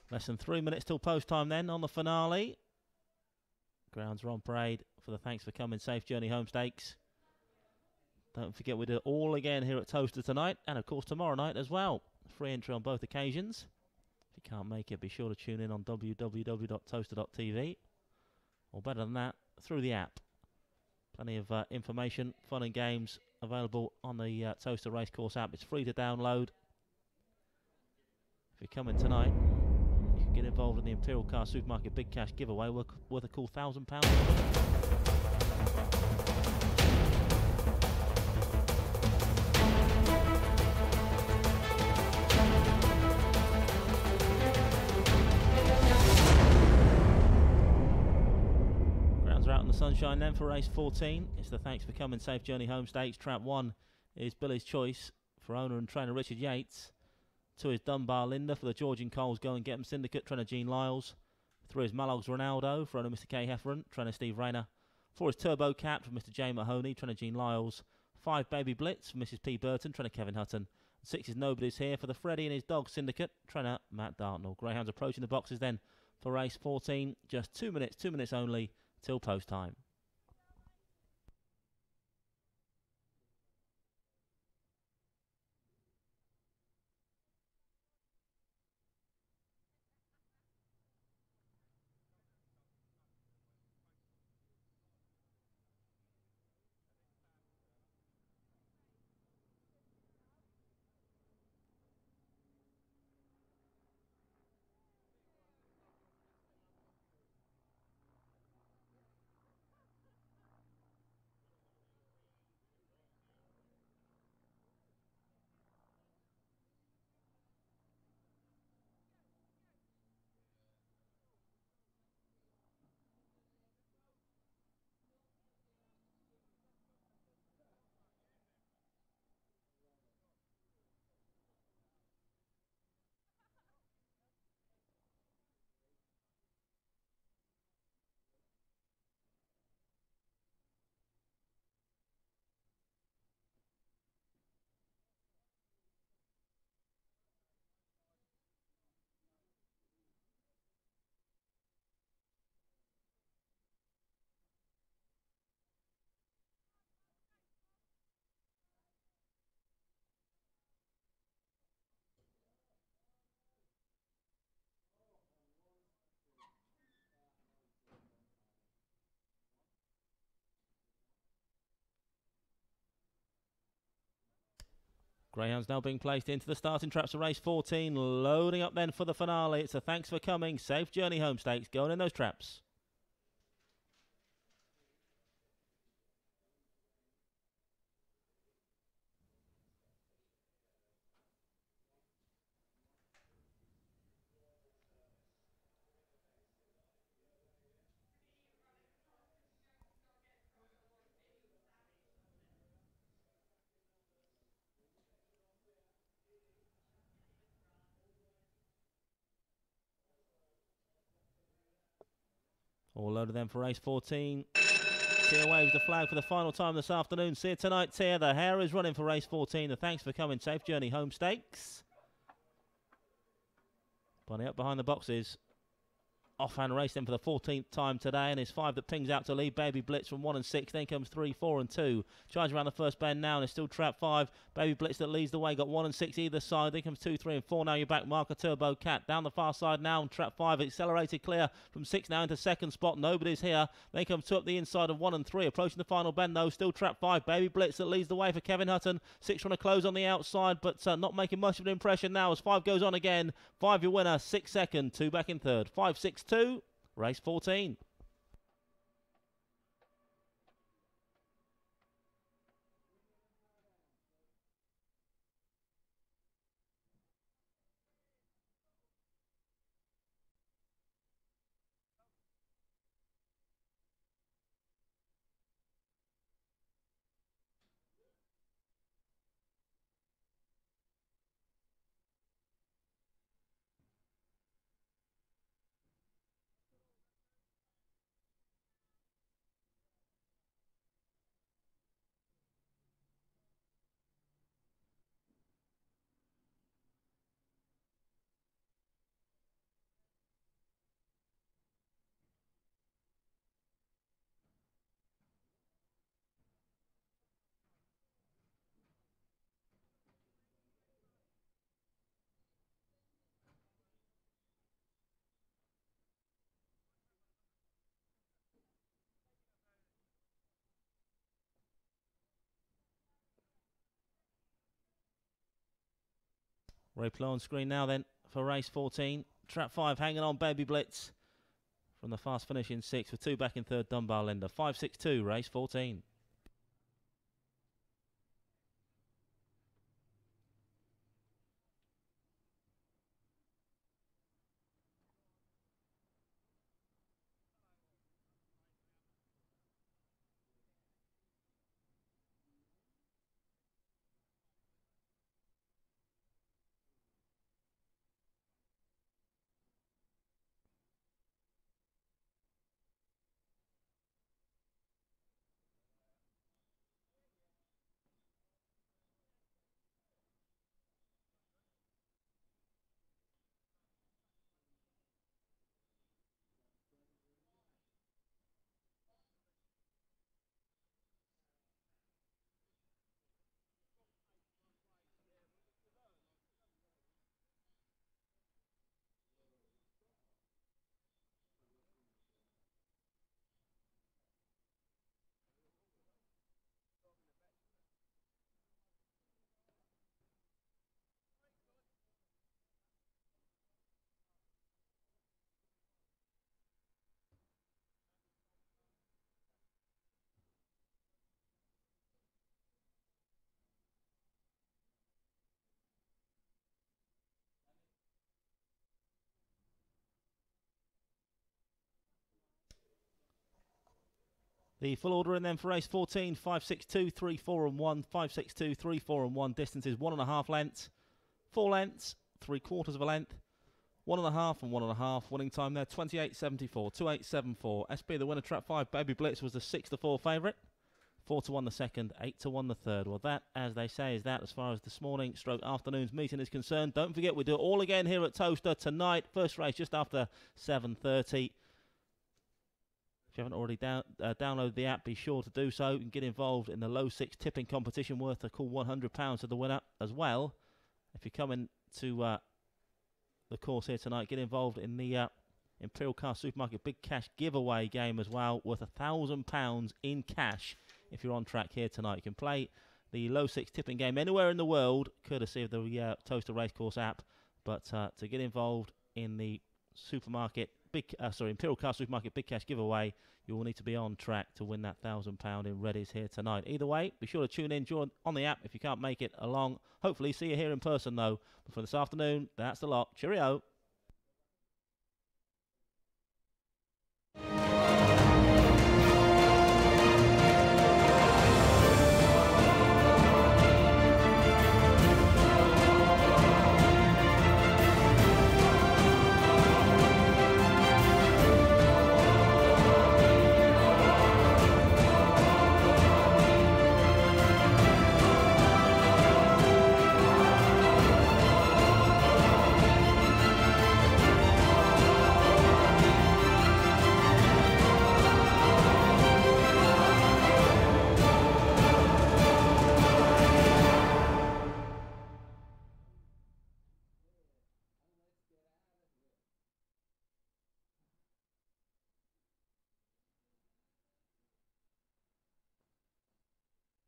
Less than 3 minutes till post time then on the finale. Grounds are on parade for the Thanks for Coming Safe Journey Home Stakes. Don't forget we do it all again here at Towcester tonight, and of course tomorrow night as well. Free entry on both occasions. If you can't make it, be sure to tune in on www.towcester.tv, or better than that, through the app. Plenty of information, fun and games available on the Towcester Racecourse app. It's free to download. If you're coming tonight, you can get involved in the Imperial Car Supermarket Big Cash giveaway worth a cool £1,000. Out in the sunshine then for race 14. It's the Thanks for Coming Safe Journey Home Stakes. Trap 1 is Billy's Choice for owner and trainer Richard Yates. 2 is Dunbar Linda for the Georgian Coles Go and Get 'em Syndicate, trainer Jean Lyles. 3 is Mallogs Ronaldo for owner Mr K Hefferon, trainer Steve Rayner. 4 is Turbo Cat for Mr J Mahoney, trainer Jean Lyles. 5 Baby Blitz for Mrs P Burton, trainer Kevin Hutton. 6 is Nobody's Here for the Freddie and his Dog Syndicate, trainer Matt Dartnell. Greyhounds approaching the boxes then for race 14. Just 2 minutes only till post time. Greyhounds now being placed into the starting traps of race 14, loading up then for the finale. It's a Thanks for Coming Safe Journey Home Stakes, going in those traps. All loaded then for race 14. Tia waves the flag for the final time this afternoon. See you tonight, Tia. The hare is running for race 14. The Thanks for Coming Safe Journey Home Stakes. Bunny up behind the boxes. Offhand race then for the 14th time today, and it's 5 that pings out to lead. Baby Blitz from 1 and 6, then comes 3, 4 and 2. Charging around the first bend now, and it's still trap 5. Baby Blitz that leads the way, got 1 and 6 either side, then comes 2, 3 and 4. Now you're back marker Turbo Cat down the far side now, and trap 5 accelerated clear from 6 now into second spot. Nobody's Here. Then comes 2 up the inside of 1 and 3, approaching the final bend though, still trap 5. Baby Blitz that leads the way for Kevin Hutton. 6 trying to close on the outside, but not making much of an impression now as 5 goes on again. 5 your winner, 6 second, 2 back in third. 5, 6, 2. Race 14. Replay on screen now then for race 14. Trap 5 hanging on Baby Blitz from the fast finish in 6th with 2 back in 3rd Dunbar Linder. 5.62 race 14. The full order in then for race 14, 5.62, 3, 4 and 1, 5.62, 3, 4 and 1. Distance is 1.5 lengths, 4 lengths, 3/4 of a length, 1.5 and 1.5. Winning time there, 28.74, 28.74. SB, the winner, Trap 5, Baby Blitz was the 6-4 favourite. 4-1 the second, 8-1 the third. Well, that, as they say, is that as far as this morning stroke afternoon's meeting is concerned. Don't forget, we do it all again here at Towcester tonight. First race just after 7:30. If you haven't already downloaded the app, be sure to do so. You can get involved in the low 6 tipping competition worth a cool £100 to the winner as well. If you're coming to the course here tonight, get involved in the Imperial Car Supermarket Big Cash giveaway game as well, worth £1,000 in cash if you're on track here tonight. You can play the low 6 tipping game anywhere in the world, courtesy of the Towcester Racecourse app. But to get involved in the Imperial Car Supermarket Big Cash giveaway, you will need to be on track to win that £1,000 in Reddies here tonight. Either way, be sure to tune in, join on the app if you can't make it along. Hopefully see you here in person though. But for this afternoon, that's the lot. Cheerio.